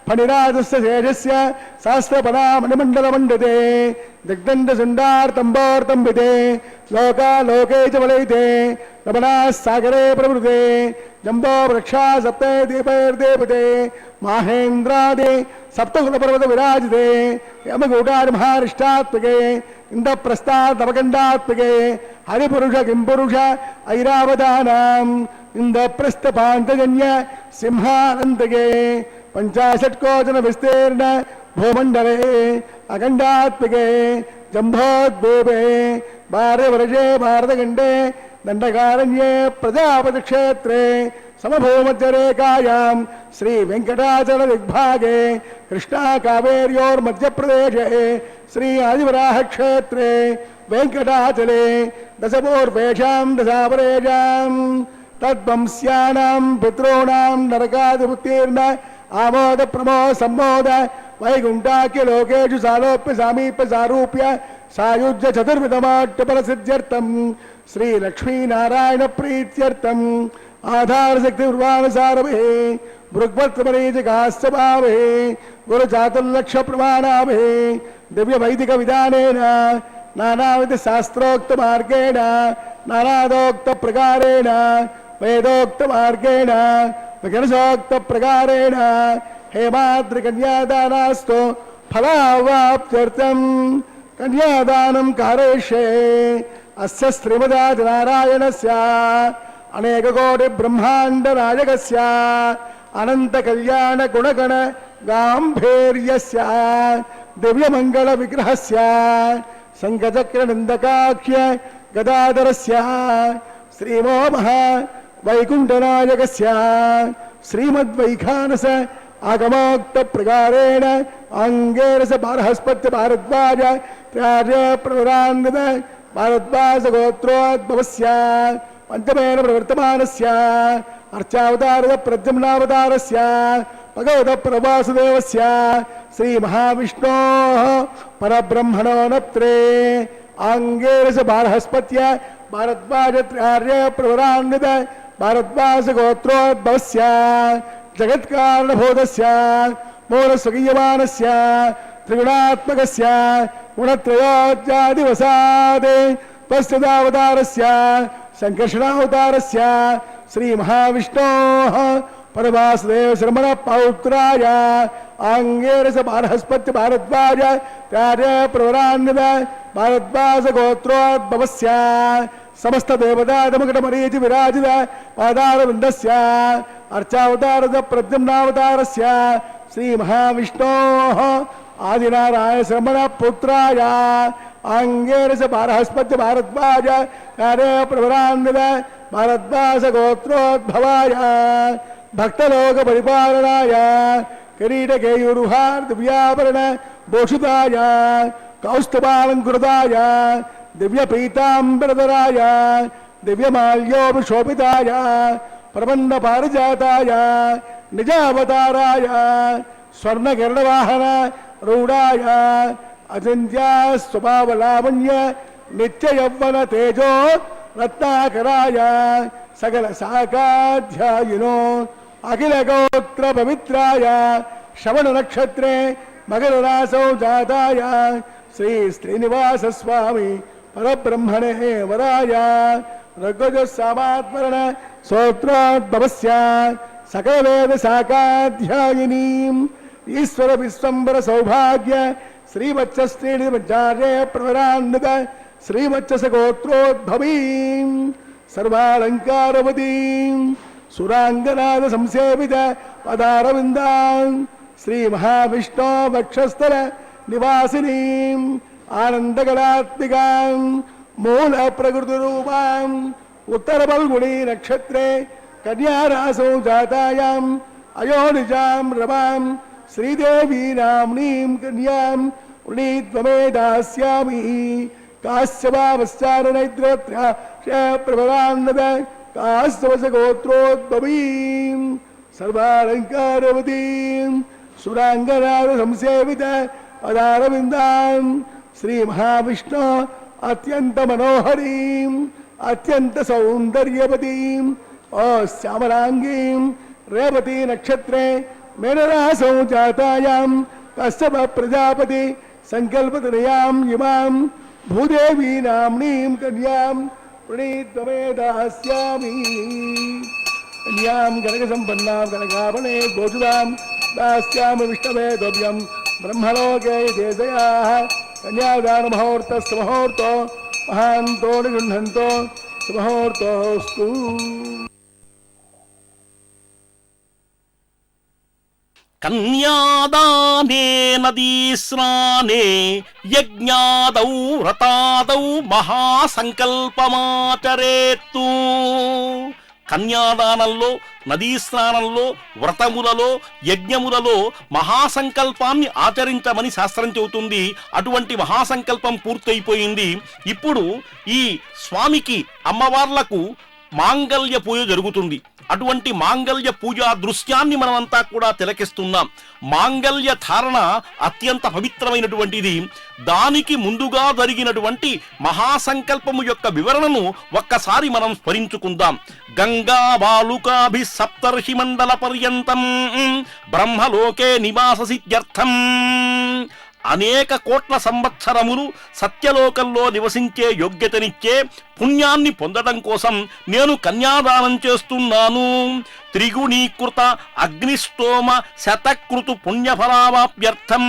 ఫణిరాజస్య శేషస్య సహస్రపదామణిమండలమండితే దిగ్దండసుండార్తంబోర్తంబితే లోకాలోకే చ వలయితే రమణాः సాగరే ప్రవృతే జంబో వృక్షా సప్తే దీపైర్దేవతే మాహేంద్రాది సప్తకులపర్వత విరాజితే యమగూటారి మహారిష్టాత్మకే ఇంద్రప్రస్థాతమకండాత్మకే హరిపురుష కింపురుష ఐరావతానాం ఇంద్రప్రస్థపాంతజన్య సింహానందకే పంచాశట్కోజన విస్తీర్ణ భూమండలే అఖండాత్మకే జంభోద్భూపే భార్యవర్షే భారతఖండే దండకారణ్యే ప్రజాపతి క్షేత్రే సమభూమధ్యరేఖాయాం శ్రీ వెంకటాచల దిగ్భాగే కృష్ణా కావేర్యోర్మధ్యప్రదేశే శ్రీ ఆదివరాహ క్షేత్రే వెంకటాచలే దశపూర్వేషాం దశాపరేషాం తద్వంశ్యానాం పితॄణాం నరకాదిముత్తీర్ణ ఆమోద ప్రమోద సంమోద వైకుంఠాఖ్య లోకేషు సాలోప్య సామీప్య సారూప్య సాయుజ్య చతుర్విధమాట్యపర సిద్ధ్యర్థం శ్రీ లక్ష్మీనారాయణ ప్రీత్యర్థం ఆధారశక్తి ఉర్వాణసారభే భృగ్వత్మరీచికాస్తభావే గురుచాతుర్లక్ష ప్రమాణాభే దివ్య వైదిక విధానేన నానావిధ శాస్త్రోక్త మార్గేణ నానాదోక్త ప్రకారేణ వేదోక్త మార్గేణ వికనసోక్త ప్రకారేణ హేమాద్రి కన్యాదానాస్తు ఫలావాప్త్యర్థం కన్యాదానం కారయిష్యే అస్య శ్రీమదాదినారాయణస్య అనేకకోటి బ్రహ్మాండ నాయకస్య అనంత కళ్యాణ గుణగణ గాంభీర్యస్య దివ్యమంగళ విగ్రహస్య శంఖచక్ర నిందకాఖ్య గదాధరస్య శ్రీమో మహా వైకుంఠనాయకస్య శ్రీమద్వైఖానస ఆగమోక్త ప్రకారేణ అంగేరస బారహస్పత్య భారద్వాజ త్యాజ్య ప్రవరాన్విత భారద్వాజ గోత్రోద్భవస్య పంచమేన ప్రవర్తమానస్య అర్చావతారద ప్రద్యుమ్నావతారస్య భగవత ప్రభాసుదేవస్య శ్రీ మహావిష్ణో పరబ్రహ్మణో నత్రే ఆంగేరస బారహస్పత్య భారద్వాజత్ర్యార్య ప్రవరాన్విత భారద్వాజ గోత్రోద్భవస్య జగత్కారణభూతస్య మూలస్వగీయమానస్య త్రిగుణాత్మకస్య గుణత్రయోజ్యాదివసాదే తస్యదావతారస్య సంకర్షణావతారస్య శ్రీ మహావిష్ణోః పరవాసుదేవ శర్మణ పౌత్రాయ ఆంగేరస బారహస్పత్య భారద్వాజ త్యార్య ప్రవరాన్విత భారద్వాజ గోత్రోద్భవస్య సమస్త దేవతాదమకట మరీచి విరాజిత పాదారవిందస్య అర్చావతారద ప్రద్యుమ్నావతారస్య శ్రీ మహావిష్ణోః ఆదినారాయణ శర్మణ పుత్రాయ ఆంగేరస బారహస్పత్య భారద్వాజ త్యార్య ప్రవరాన్విత భారద్వాజ గోత్రోద్భవాయ భక్తలోక పరిపాలనాయ కిరీటకేయూరుహార్ దివ్యాభరణ భూషితాయ కౌస్తుభాలంకృతాయ దివ్య పీతాంబరధరాయ దివ్యమాల్యోభిశోభితాయ ప్రబంధ పారిజాతాయ నిజావతారాయ స్వర్ణగరుడవాహన రూఢాయ అచింత్యా స్వభావలావణ్య నిత్య యవ్వన తేజో రత్నాకరాయ సకల శాఖాధ్యాయినో అఖిల గోత్ర పవిత్రాయ శ్రవణ నక్షత్రే మకర రాసౌ జాతాయ శ్రీ శ్రీనివాస స్వామి పరబ్రహ్మణే వరాయ ఋగ్వజ సామాత్మరణ స్తోత్రోద్భవస్య సకల వేద శాఖాధ్యాయినీం ఈశ్వర విశ్వంబర సౌభాగ్య శ్రీవత్స శ్రీనిచార్య ప్రవరాన్విత శ్రీవత్స గోత్రోద్భవీం సర్వాలంకారవతీం సురాంగనాద సంసేవిత పదారవిందాం శ్రీ మహావిష్ణో వక్షస్థల నివాసినీం ఆనందగళాత్మికాం మూల ప్రకృతి రూపాం ఉత్తర ఫల్గుణీ నక్షత్రే కన్యారాసౌ జాతాయాం అయోనిజాం రమాం శ్రీదేవీ నామ్నీం కన్యాం వృణీత్వమే దాస్యామి కాశ్యపావశ్చారణైత్రోత్ర్య ప్రవరాన్నద కాశ్యవస గోత్రోద్భవీం సర్వాలంకారవతీం సురాంగనాద సంసేవిత పదారవిందాం శ్రీ మహావిష్ణు అత్యంత మనోహరీం అత్యంత సౌందర్యవతీం ఓ శ్యామలాంగీం రేవతీ నక్షత్రే మేనరాసౌ జాతాయాం కశ్యప ప్రజాపతి సంకల్పతనయాం ఇమాం భూదేవీ నామ్నీం కన్యాం ప్రణీత్వమే దాస్యామి కన్యాం గణక సంపన్నాం గణకాపణే గోచుదాం దాస్యామి విష్ణవే ద్రవ్యం బ్రహ్మలోకే దేశయాః కన్యాదాన ముహూర్తస్సు ముహూర్తో మహాంతో నిగృహంతో సుముహూర్తోస్తు. కన్యాదానే నదీస్నానే యజ్ఞాదౌ వ్రతాదౌ మహాసంకల్పమాచరేత్తు. కన్యాదానంలో, నదీ స్నానంలో, వ్రతములలో, యజ్ఞములలో మహాసంకల్పాన్ని ఆచరించమని శాస్త్రం చెబుతుంది. అటువంటి మహాసంకల్పం పూర్తయిపోయింది. ఇప్పుడు ఈ స్వామికి అమ్మవార్లకు మాంగళ్య పూజ జరుగుతుంది. అటువంటి మాంగళ్య పూజా దృశ్యాన్ని మనమంతా కూడా తిలకిస్తున్నాం. మాంగళ్య ధారణ అత్యంత పవిత్రమైనటువంటిది. దానికి ముందుగా జరిగినటువంటి మహాసంకల్పము యొక్క వివరణను ఒక్కసారి మనం స్మరించుకుందాం. గంగా బాలుకాభి సప్తర్షి మండల పర్యంతం బ్రహ్మలోకే నివాస సిద్ధ్యర్థం. అనేక కోట్ల సంవత్సరములు సత్యలోకంలో నివసించే యోగ్యతనిచ్చే పుణ్యాన్ని పొందడం కోసం నేను కన్యాదానం చేస్తున్నాను. త్రిగుణీకృత అగ్నిస్తోమ శతకృతు పుణ్యఫలావాప్యర్థం.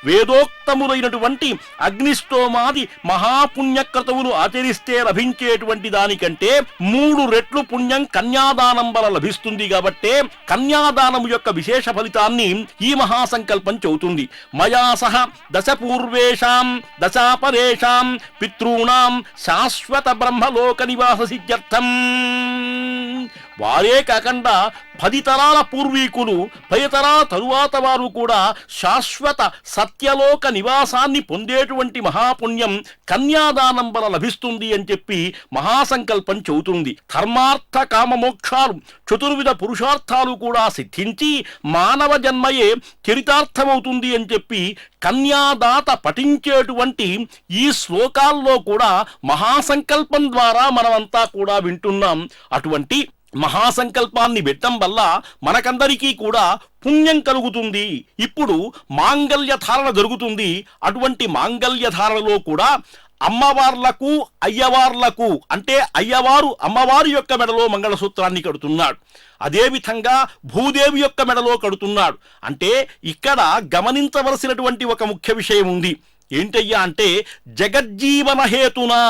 వేదోక్తములైనటువంటి అగ్నిస్తోమాది మహాపుణ్యక్రతువులు ఆచరిస్తే లభించేటువంటి దానికంటే 3 రెట్లు పుణ్యం కన్యాదానం వల్ల లభిస్తుంది. కాబట్టే కన్యాదానము యొక్క విశేష ఫలితాన్ని ఈ మహాసంకల్పం చెబుతుంది. మయా సహ దశపూర్వేషాం దశాపరేషాం పితॄణాం శాశ్వత బ్రహ్మలోక నివాస సిద్ధ్యర్థం. వారే కాకుండా 10 తరాల పూర్వీకులు 10 తరాల తరువాత వారు కూడా శాశ్వత సత్యలోక నివాసాన్ని పొందేటువంటి మహాపుణ్యం కన్యాదానం వల్ల లభిస్తుంది అని చెప్పి మహాసంకల్పం చెబుతుంది. ధర్మార్థ కామ మోక్షాలు చతుర్విధ పురుషార్థాలు కూడా సిద్ధించి మానవ జన్మయే చరితార్థమవుతుంది అని చెప్పి కన్యాదాత పఠించేటువంటి ఈ శ్లోకాల్లో కూడా మహాసంకల్పం ద్వారా మనమంతా కూడా వింటున్నాం. అటువంటి మహాసంకల్పాన్ని పెట్టడం వల్ల మనకందరికీ కూడా పుణ్యం కలుగుతుంది. ఇప్పుడు మాంగళ్య ధారణ జరుగుతుంది. అటువంటి మాంగళ్య ధారణలో కూడా అమ్మవార్లకు అయ్యవార్లకు అంటే అయ్యవారు అమ్మవారి యొక్క మెడలో మంగళసూత్రాన్ని కడుతున్నాడు, అదేవిధంగా భూదేవి యొక్క మెడలో కడుతున్నాడు. అంటే ఇక్కడ గమనించవలసినటువంటి ఒక ముఖ్య విషయం ఉంది. ఏంటయ్యా అంటే జగజ్జీవన హేతునా,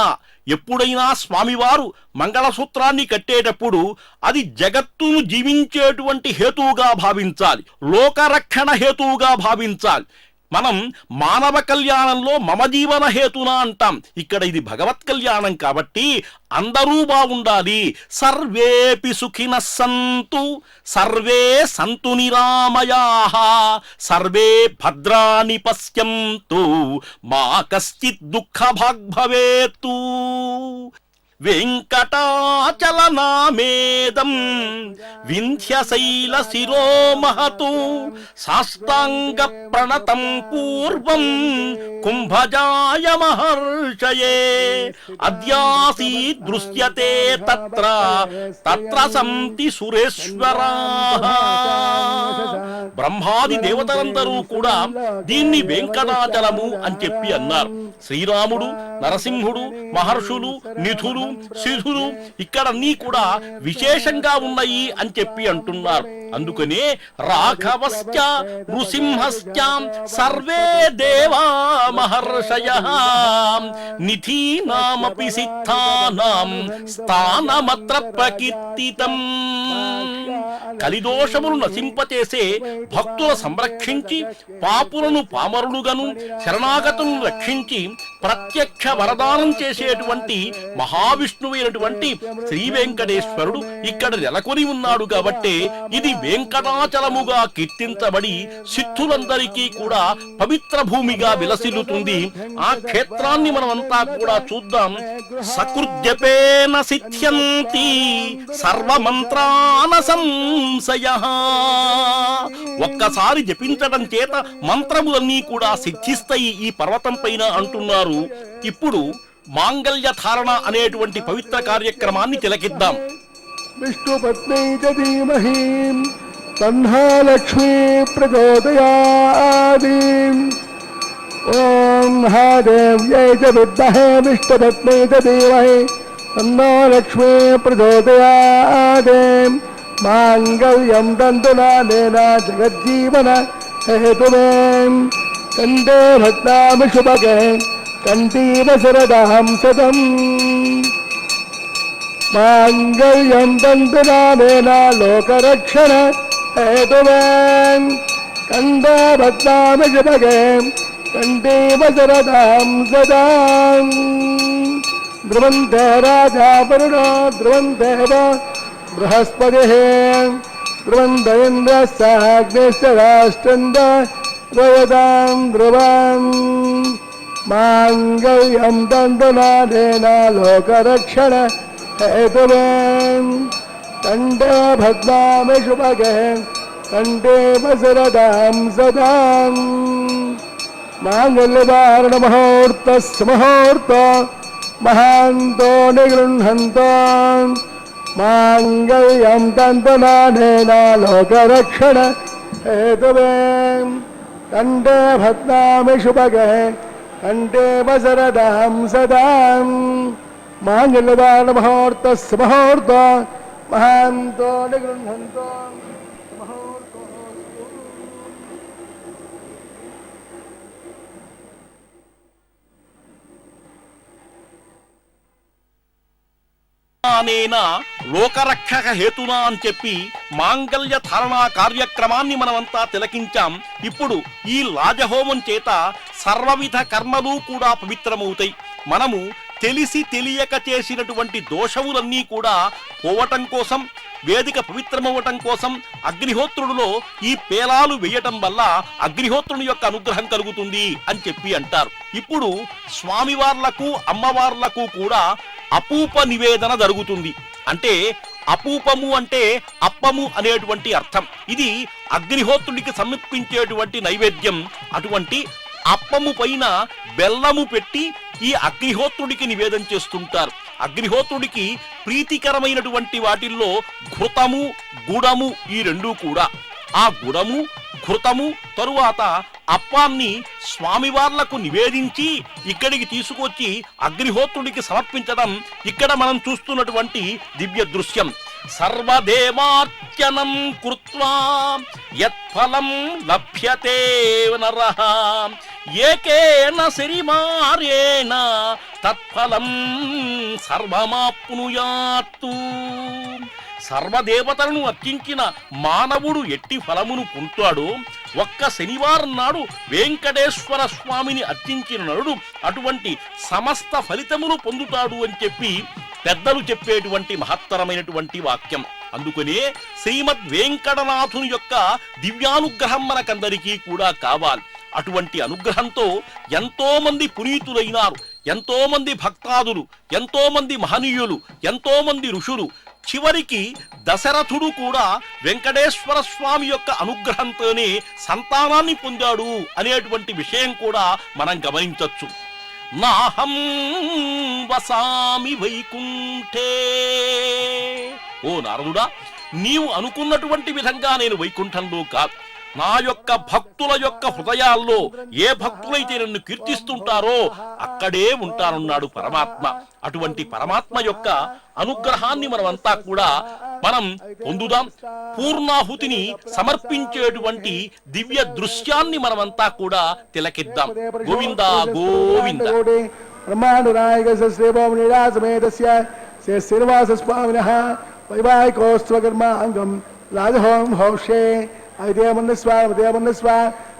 ఎప్పుడైనా స్వామివారు మంగళసూత్రాన్ని కట్టేటప్పుడు అది జగత్తును జీవించేటువంటి హేతువుగా భావించాలి, లోకరక్షణ హేతువుగా భావించాలి. మనం మానవ కళ్యాణంలో మమ జీవన హేతున అంటాం, ఇక్కడ ఇది భగవత్ కళ్యాణం కాబట్టి అందరూ బాగుండాలి. సర్వేపి సుఖినః సంతు సర్వే సంతు నిరామయాః సర్వే భద్రాణి పశ్యంతు మా కశ్చిత్ దుఃఖభాగ్ భవేత్తు. వెంకటాచలనామేదం వింధ్యశైల శిరోమహతు సాష్టాంగ ప్రణతం పూర్వం కుంభజాయ మహర్షయే అద్యాసీ దృశ్యతే తత్ర తత్ర సంతి సురేశ్వరాః. బ్రహ్మాది దేవతలందరూ కూడా దీన్ని వెంకటాచలము అని చెప్పి అన్నారు. శ్రీరాముడు, నరసింహుడు, మహర్షులు, నిధులు, సిధులు ఇక్కడన్నీ కూడా విశేషంగా ఉన్నాయి అని చెప్పి అంటున్నారు. అందుకనే రాఘవశ్చ నృసింహశ్చ సర్వే దేవా మహర్షయః నిధీనామపి సిద్ధానాం స్థానమత్ర ప్రకీర్తితం. కలిదోషములు నశింపచేసే భక్తుల సంరక్షించి పాపులను పామరులుగను శరణాగతులను రక్షించి ప్రత్యక్ష వరదానం చేసేటువంటి మహావిష్ణువైనటువంటి శ్రీ వెంకటేశ్వరుడు ఇక్కడ నెలకొని ఉన్నాడు. కాబట్టి ఇది వెంకటాచలముగా కీర్తించబడి సిద్ధులందరికీ కూడా పవిత్ర భూమిగా విలసిల్లుతుంది. ఆ క్షేత్రాన్ని మనమంతా కూడా చూద్దాం. సకృద్యపేన సిద్ధ్యంతి సర్వమంత్రాన సంశయః. ఒక్కసారి జపించడం చేత మంత్రములన్నీ కూడా సిద్ధిస్తాయి ఈ పర్వతం పైన అంటున్నారు. ఇప్పుడు మాంగళ్య ధారణ అనేటువంటి పవిత్ర కార్యక్రమాన్ని తిలకిద్దాం. విష్ణుపత్ని చ ధీమహి తన్నో లక్ష్మీ ప్రచోదయాది. ఓం మహాదేవ్యై చ విద్మహే విష్ణుపత్ని చ ధీమహి తన్నో లక్ష్మీ ప్రచోదయాది. మాంగళ్యం తంతునానేన జగజ్జీవన హేతుమే కంఠే భద్నామి శుభగే కంఠీవ శరదహం సదం. మాంగళ్యం తంతునానేన లోకరక్షణ హేతుమే కంఠే భద్నామి శుభగే కంఠీవ శరదహం సదాం. ధ్రువంతే రాజా వరుణో ధ్రువందేవ బృహస్పతిః ధ్రువంత ఇంద్రశ్చాగ్నిశ్చ రాష్ట్రంద ధ్రువతాం ధ్రువం. మాంగళ్యం తంతునానేన లోకరక్షణ హేతుమే కంఠే భద్నామి శుభగే కంఠేవ శరదాం సదాం. మాంగళ్యధారణ ముహూర్తస్య ముహూర్తో మహాంతో నిగృహంతో. మాంగళ్యం తంతునానేన లోకరక్షణ హేతుమే కంఠే భద్నామి శుభగే కంఠేవ శరదాం సదాం. మాంగళ్యధారణ ముహూర్తస్య ముహూర్తో మహాంతో నిగృహంతో. అనేన లోకరక్షక హేతునా అని చెప్పి మాంగళ్య ధారణా కార్యక్రమాన్ని మనమంతా తిలకించాం. ఇప్పుడు ఈ లాజహోమం చేత సర్వవిధ కర్మలు కూడా పవిత్రమవుతాయి. మనము తెలిసి తెలియక చేసినటువంటి దోషములన్నీ కూడా పోవటం కోసం, వేదిక పవిత్రమవ్వటం కోసం అగ్నిహోత్రుడిలో ఈ పేలాలు వేయటం వల్ల అగ్నిహోత్రుని యొక్క అనుగ్రహం కలుగుతుంది అని చెప్పి అంటారు. ఇప్పుడు స్వామివార్లకు అమ్మవార్లకు కూడా అపూప నివేదన జరుగుతుంది. అంటే అపూపము అంటే అప్పము అనేటువంటి అర్థం. ఇది అగ్నిహోత్రుడికి సమర్పించేటువంటి నైవేద్యం. అటువంటి అప్పము పైన బెల్లము పెట్టి ఈ అగ్నిహోత్రుడికి నివేదన చేస్తుంటారు. అగ్నిహోత్రుడికి ప్రీతికరమైనటువంటి వాటిల్లో ఘృతము, గుడము ఈ రెండూ కూడా. ఆ గుడము, ఘృతము తరువాత అప్పాన్ని స్వామివార్లకు నివేదించి ఇక్కడికి తీసుకొచ్చి అగ్నిహోత్రుడికి సమర్పించడం ఇక్కడ మనం చూస్తున్నటువంటి దివ్య దృశ్యం. సర్వదేవార్చనం కృత్వా యత్ఫలం లభ్యతే నరః ఏకేన శరీమారేణ తత్ఫలం సర్వమాప్నుయాత్తు. సర్వదేవతలను అర్చించిన మానవుడు ఎట్టి ఫలమును పొందుతాడో, ఒక్క శనివారం నాడు వెంకటేశ్వర స్వామిని అర్చించిన నరుడు అటువంటి సమస్త ఫలితమును పొందుతాడు అని చెప్పి పెద్దలు చెప్పేటువంటి మహత్తరమైనటువంటి వాక్యం. అందుకనే శ్రీమద్ వెంకటనాథుని యొక్క దివ్యానుగ్రహం మనకందరికీ కూడా కావాలి. అటువంటి అనుగ్రహంతో ఎంతో మంది పునీతులైనారు, ఎంతో మంది భక్తాదులు, ఎంతో మంది మహనీయులు, ఎంతో మంది ఋషులు. చివరికి దశరథుడు కూడా వెంకటేశ్వర స్వామి యొక్క అనుగ్రహంతోనే సంతానాన్ని పొందాడు అనేటువంటి విషయం కూడా మనం గమనించవచ్చు. నాహం వసామి వైకుంఠే. ఓ నారదుడా, నీవు అనుకున్నటువంటి విధంగా నేను వైకుంఠంలో కాదు, నా యొక్క భక్తుల యొక్క హృదయాల్లో ఏ భక్తులైతే నన్ను కీర్తిస్తుంటారో అక్కడే ఉంటానన్నాడు పరమాత్మ. అటువంటి పరమాత్మ యొక్క అనుగ్రహాన్ని మనమంతా కూడా మనం పొందుదాం. పూర్ణాహుతిని సమర్పించేటువంటి దివ్య దృశ్యాన్ని మనమంతా కూడా తిలకిద్దాం. గోవింద గోవింద. శ్రీనివాసస్వామినః వైవాహికోత్సవకర్మాంగం రాజహోం హౌషే ఐదేమన్నస్వా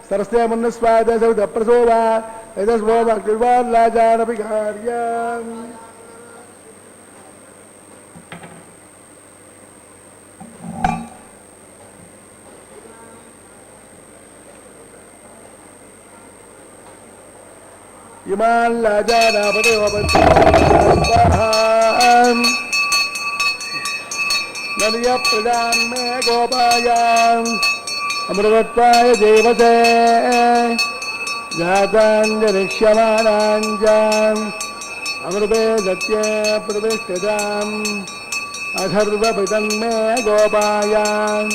సరస్దేమన్నస్వా దశవిధప్రసోవా యజస్వోర్వాజానపి కార్యం. నదియ ప్రదాన్ మే గోపాయాం అమృతత్వాయ దేవతే జాతాంజరిష్యమానాంజాం అమృతే దత్యే ప్రతిష్ఠితాం అథర్వపితం మే గోపాయాం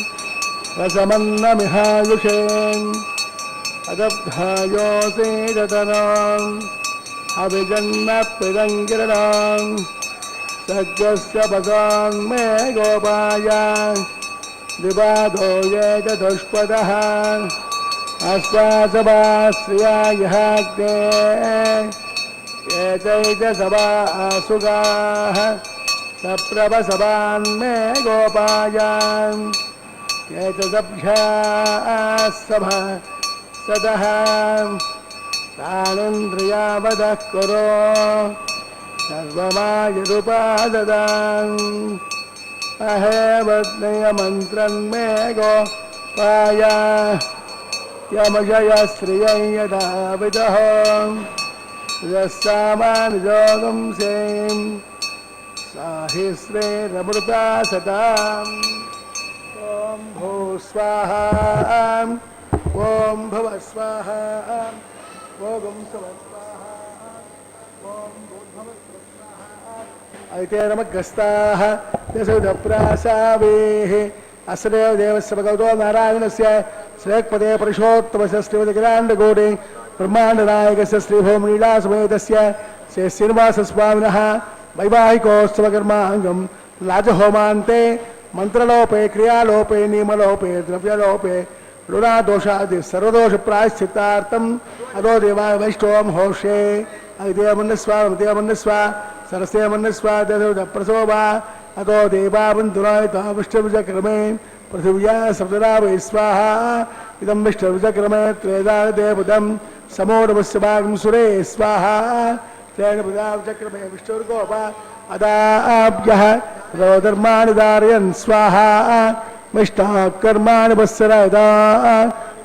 రసమన్నమిహాయుషేం అదబ్ధాయోసేదతరాం అభిజన్న పిదంగిరణాం సజ్జస్య పదాం మే గోపాయాం వివాదో ఏ చతుష్పదః అశ్వాసవాశ్రియాయహాగ్నే ఏ చైతసవాసుగాః సప్రభసవాన్ మే గోపాయాం ఏ చదభ్యాసభ సదః తానింద్రియావదః కురో సర్వమాయురుపాదదాం అహేవద్నయమంత్రం మే గోపాయ యమజయ శ్రియం యదా విదః యస్సామానుజోగం సేం సాహిశ్రేరమృతా సతాం. ఓం భూ స్వాహా ఓం భవ స్వాహా ఓం స్వ స్వాహా ఓం భూర్భువ స్వాహా. అయితే నమగ్రస్తాః దశవిధప్రాసావేః అస్రేవ దేవస్య భగవతో నారాయణస్య శ్రేక్పదే పురుషోత్తమస్య శ్రీమద్గ్రాండగోడే బ్రహ్మాండనాయకస్య శ్రీభూమిలీలాసమేతస్య శ్రీ శ్రీనివాసస్వామినః వైవాహికోత్సవకర్మాంగం రాజహోమాంతే మంత్రలోపే క్రియాలోపే నియమలోపే ద్రవ్యలోపే రుణాదోషాది సర్వదోష ప్రాయశ్చిత్తార్థం అదో దేవాయ వైష్ణవం హోషే ఐదేమన్నస్వా మృతేమన్నస్వా సరసేమన్నస్వా దశవిధప్రసోవా అదో దేవాబంధురాయతా విష్ణువిజక్రమే పృథివ్యా సప్తదా వై స్వాహా ఇదం విష్ణువిజక్రమే త్రేదాదేవదం సమోడవస్య భాగం సురే స్వాహా तेन चक्रमे विष्णुर्गोप अदाभ्यः रोधर्माणि धारयन् स्वाहा मिष्टाः कर्माणि वत्सरदा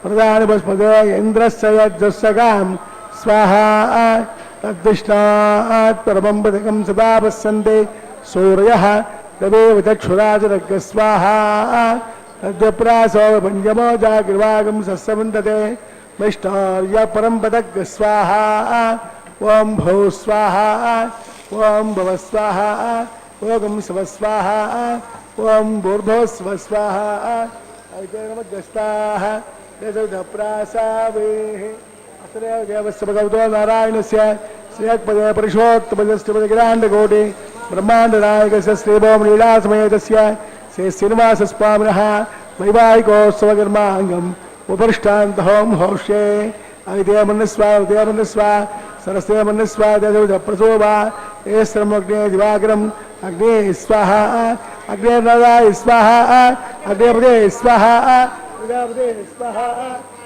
प्रदानि वस्पदे इन्द्रस्य यज्ञस्सगां स्वाहा तद्विष्णात् परमं पदकं सदा पश्यन्ते सूर्यः तदेव चक्षुराजरग् स्वाहा तद्यप्रासो पञ्चमो जागृवागं सस्यवन्दते मिष्टार्य परं पदग् स्वाहा ॐ भू स्वाहा ॐ भव स्वाहा ॐ स्व स्वाहा ॐ भूर्भुवः स्वः स्वाहा ऐतेनमग्रस्ताः यजोदप्रासावेः अत्रैव देवस्य भगवतो नारायणस्य श्रेयःपदे परिशोत्तमजस्टपदगिराण्डकोटि ब्रह्माण्डनायकस्य श्रीभौमलीलासमेतस्य श्री श्रीनिवासस्वामिनः वैवाहिकोत्सवकर्माङ्गम् उपरिष्टान्तहों हौष्ये अविदेमन्नस्वा सरस्वमन्नस्वा प्रसोभा एस्रमग्ने दिवाकरम् अग्ने स्वाहा अग्नेर्नदाय स्वाहा अग्नेपदे स्वाहा प्रजापते स्वाहा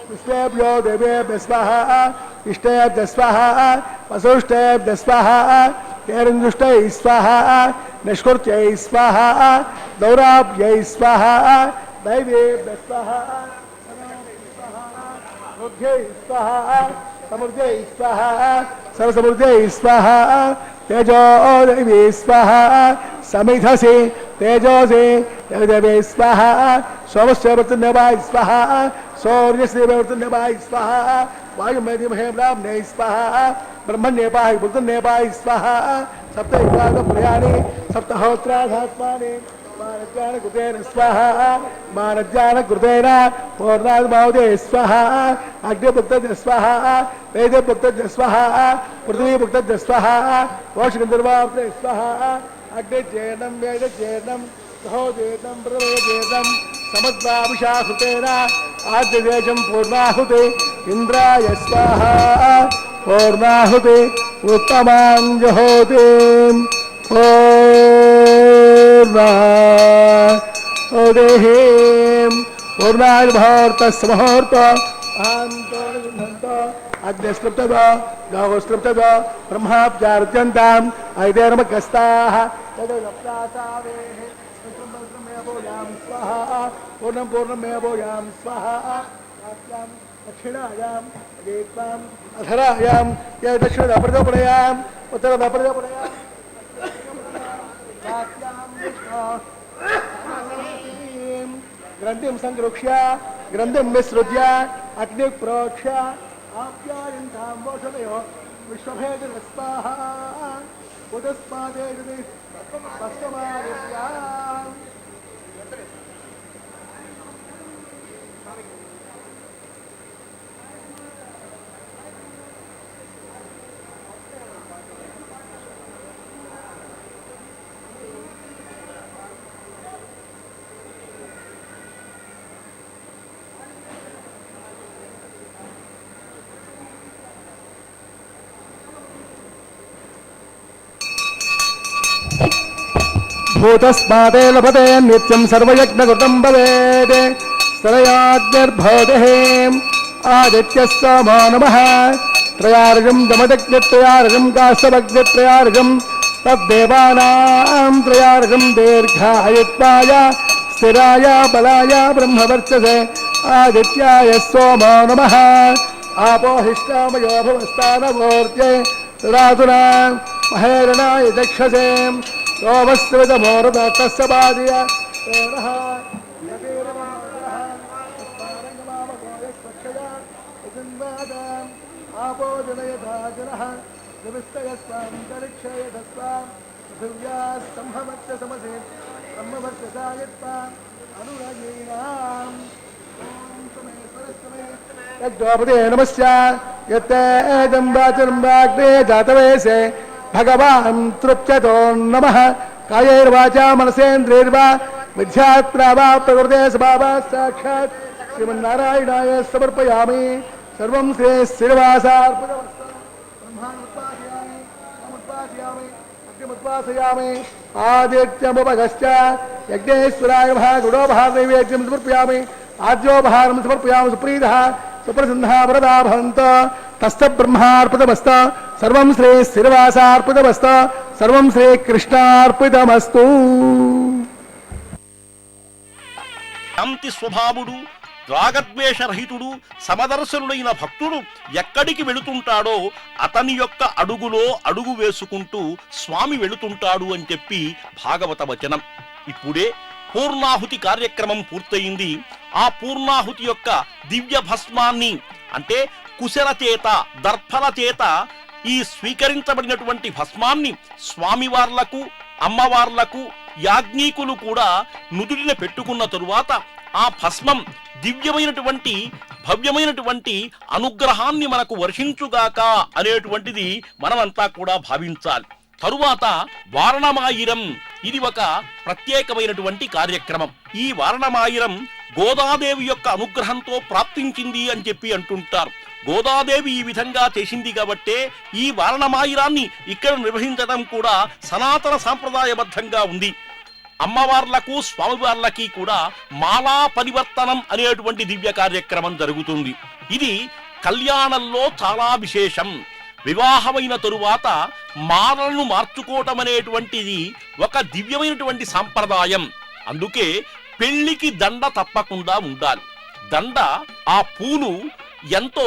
विश्वेभ्यो देवेभ्यः स्वाहा इष्टेभ्यः स्वाहा वसुष्टेभ्यः स्वाहा तेरञ्जुष्टैः स्वाहा निष्कृत्यै स्वाहा दौराभ्यै स्वाहा दैवेभ्यः स्वाहा रुद्ध्यै स्वाहा समृद्ध्यै स्वाहा सरसमृद्ध्यै स्वाहा तेजो देवी स्वाहा समिधसे तेजोसे देवे स्वाहा सोमस्य वर्तन्यवाय स्वाहा सौर्यस्य वर्तन्यवाय स्वाहा वायुमेधिमहे ब्राह्मणे स्वाहा ब्रह्मण्ये पाहि वर्तन्ये पाहि स्वाहा सप्तैकादप्रयाणे सप्तहोत्राधात्माने मानज्ञानकृतेन स्वाहा मानज्ञानकृतेन पूर्णाद्भावदे स्वाहा अग्निभुक्तस्य स्वाहा वेदभुक्तस्य स्वाहा पृथ्वीभुक्तस्य स्वाहा वोषगन्धर्वाप्ते स्वाहा अग्निचेर्णं वेदचेर्णं सहोदेतं प्रवेदेतं समद्वाभिषाहुतेन आद्यदेशं पूर्णाहुते इन्द्राय स्वाहा पूर्णाहुते उत्तमां जहोते पूर्णाहुतेः पूर्णायुर्भोर्तस्मुहूर्त अग्निस्कृप्तद गावस्कृप्तद ब्रह्माब्जार्जन्ताम् ऐदेर्मकस्ताः तदप्रासावेः स्वाहा पूर्णं पूर्णमेवोयां स्वाहा दक्षिणायां वेत्वाम् अधरायां ये दक्षिणदप्रदोपणयाम् उत्तरदप्रदोपणयाम् ग्रन्थिं संगृह्य ग्रन्थिं विसृज्य अग्निं प्रोक्ष्य आप्यायन्तां वोषणयो विश्वभेदः स्वाहा उदस्मादे तस्मादित्याम् भूतस्मादे लभते नित्यं सर्वयज्ञकृतं भवेत् स्तरयाग्निर्भवतेः आदित्यस्समो नमः त्रयार्गं दमदग्नित्रयार्गं कास्तभग्नित्रयार्गं तद्देवानां त्रयार्गं दीर्घायुत्वाय स्थिराय बलाय ब्रह्मवर्चसे आदित्याय सोमो नमः आपो हिष्टामयो भवस्तानमूर्त्यै ददातुना महेरणाय दक्षसे सोमस्वदमोरदत्तस्य बाधिय तेनः आपो जनयथा जनः दिविस्तयस्वान्तरिक्षयधस्वां पृथिव्याः संहमस्य समसे ब्रह्मवर्चसायत्वाम् अनुरयीणाम् यज्ञोपदे नमस्य यत्ते जम्बाचरम्बाग्ने जातवेशे भगवान् तृप्यतो नमः कायैर्वाचा मनसेन्द्रियैर्वा विद्यात्रा वा प्रकृते स्वभावात् साक्षात् श्रीमन्नारायणाय समर्पयामि सर्वं श्री श्रीनिवासार्पणमस्तु ब्रह्माण्डमुत्पादयामि अग्निमुत्पादयामि आदित्यमुपगश्च यज्ञेश्वराय गुणो नैवेद्यं समर्पयामि आद्योपहारं समर्पयामि सुप्रीतः सुप्रसन्नः वरदा भवन्तु తస్థ బ్రహ్మార్పితమస్త సర్వం శ్రీ శ్రీనివాసార్పితమస్త సర్వం శ్రీ కృష్ణార్పితమస్తు. శాంతి స్వభావుడు, రాగద్వేషరహితుడు, సమదర్శనుడైన భక్తుడు ఎక్కడికి వెళుతుంటాడో అతని యొక్క అడుగులో అడుగు వేసుకుంటూ స్వామి వెళుతుంటాడు అని చెప్పి భాగవత వచనం. ఇప్పుడే పూర్ణాహుతి కార్యక్రమం పూర్తయింది. ఆ పూర్ణాహుతి యొక్క దివ్య భస్మాన్ని అంటే కుశల చేత, దర్భల చేత ఈ స్వీకరించబడినటువంటి భస్మాన్ని స్వామివార్లకు, అమ్మవార్లకు, యాజ్ఞికులు కూడా నుదుటిన పెట్టుకున్న తరువాత ఆ భస్మం దివ్యమైనటువంటి భవ్యమైనటువంటి అనుగ్రహాన్ని మనకు వర్షించుగాక అనేటువంటిది మనమంతా కూడా భావించాలి. తరువాత వారణమాయిరం, ఇది ఒక ప్రత్యేకమైనటువంటి కార్యక్రమం. ఈ వారణమాయిరం గోదాదేవి యొక్క అనుగ్రహంతో ప్రాప్తించింది అని చెప్పి అంటుంటారు. గోదాదేవి ఈ విధంగా చేసింది కాబట్టే ఈ వారణమాయిరాన్ని ఇక్కడ నిర్వహించడం కూడా సనాతన సాంప్రదాయబద్ధంగా ఉంది. అమ్మవార్లకు, స్వామివార్లకి కూడా మాలా పరివర్తనం అనేటువంటి దివ్య కార్యక్రమం జరుగుతుంది. ఇది కళ్యాణంలో చాలా విశేషం. వివాహమైన తరువాత మాలను మార్చుకోవటం అనేటువంటిది ఒక దివ్యమైనటువంటి సాంప్రదాయం. అందుకే పెళ్లికి దండ తప్పకుండా ఉండాలి. దండ, ఆ పూలు ఎంతో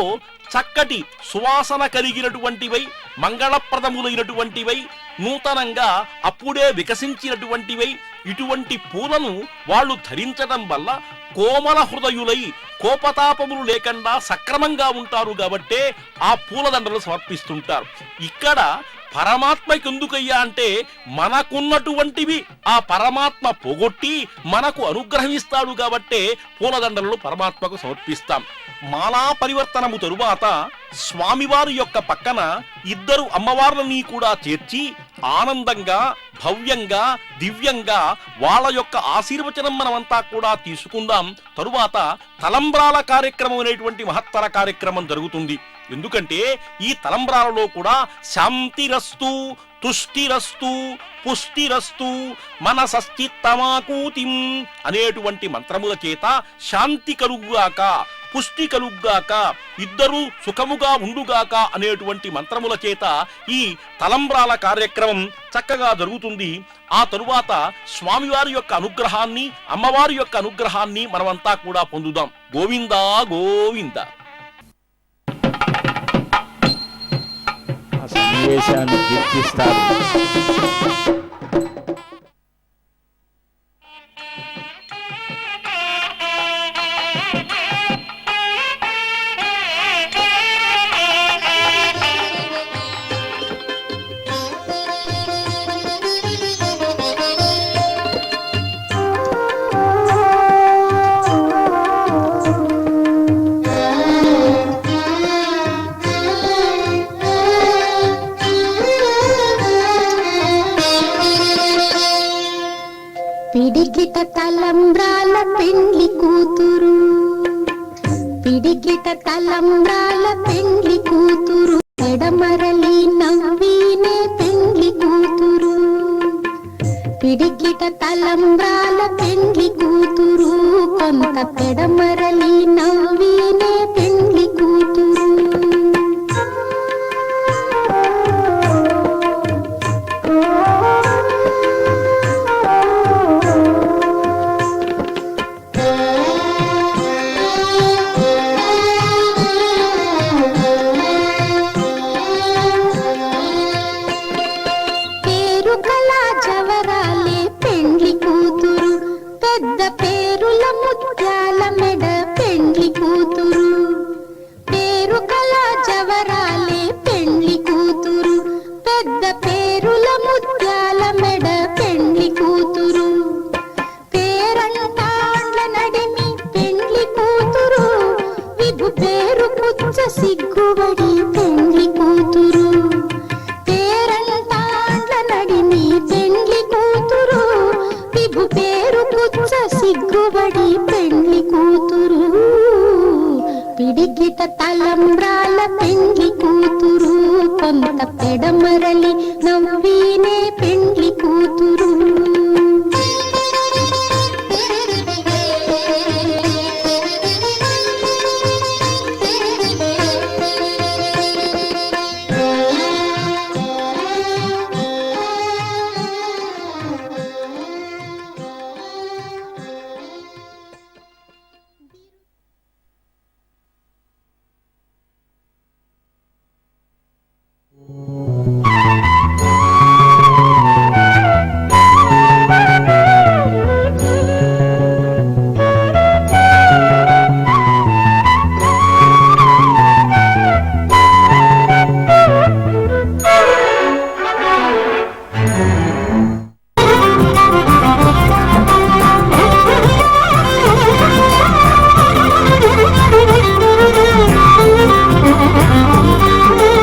చక్కటి సువాసన కలిగినటువంటివై, మంగళప్రదములైనటువంటివై, నూతనంగా అప్పుడే వికసించినటువంటివై, ఇటువంటి పూలను వాళ్ళు ధరించడం వల్ల కోమల హృదయులై కోపతాపములు లేకుండా సక్రమంగా ఉంటారు కాబట్టే ఆ పూలదండలు సమర్పిస్తుంటారు. ఇక్కడ పరమాత్మకి ఎందుకయ్యా అంటే మనకున్నటువంటివి ఆ పరమాత్మ పోగొట్టి మనకు అనుగ్రహిస్తాడు కాబట్టే పూలదండలను పరమాత్మకు సమర్పిస్తాం. మాలా పరివర్తనము తరువాత స్వామివారి యొక్క పక్కన ఇద్దరు అమ్మవార్లని కూడా చేర్చి ఆనందంగా, భవ్యంగా, దివ్యంగా వాళ్ళ యొక్క ఆశీర్వచనం మనమంతా కూడా తీసుకుందాం. తరువాత తలంబ్రాల కార్యక్రమం అనేటువంటి మహత్తర కార్యక్రమం జరుగుతుంది. ఎందుకంటే ఈ తలంబ్రాలలో కూడా శాంతిరస్తు, తుష్టిరస్తు, పుష్టిరస్తు, మనసశ్చిత్తమాకూతిం అనేటువంటి మంత్రముల చేత శాంతి కలుగుగాక, పుష్టి కలుగుగాక, ఇద్దరూ సుఖముగా ఉండుగాక అనేటువంటి మంత్రముల చేత ఈ తలంబ్రాల కార్యక్రమం చక్కగా జరుగుతుంది. ఆ తరువాత స్వామివారి యొక్క అనుగ్రహాన్ని, అమ్మవారి యొక్క అనుగ్రహాన్ని మనమంతా కూడా పొందుదాం. గోవిందా గోవింద. సన్నివేశాన్ని కీర్తిస్తారు. పిడికిట తలంబ్రాల పెండ్లి కూతురు, పిడికిట తలంబ్రాల పెండ్లి కూతురు, ఎడమరలి నవ్వినే పెండ్లి కూతురు. పిడికిట తలంబ్రాల పెండ్లి కూతురు, కొంత పెడమరలి నవ్వినే పెండ్లి కూతురు. సిగ్గుబడి పెండ్లి కూతురు, పేరంటాండ్ల నడిమి పెండ్లి కూతురు, విభు పేరు పుచ్చ సిగ్గుబడి పెండ్లి కూతురు. పిడికిట తలంబ్రాల పెండ్లి కూతురు, కొంత పెడమరలి నవ్వినే పెండ్లి కూతురు.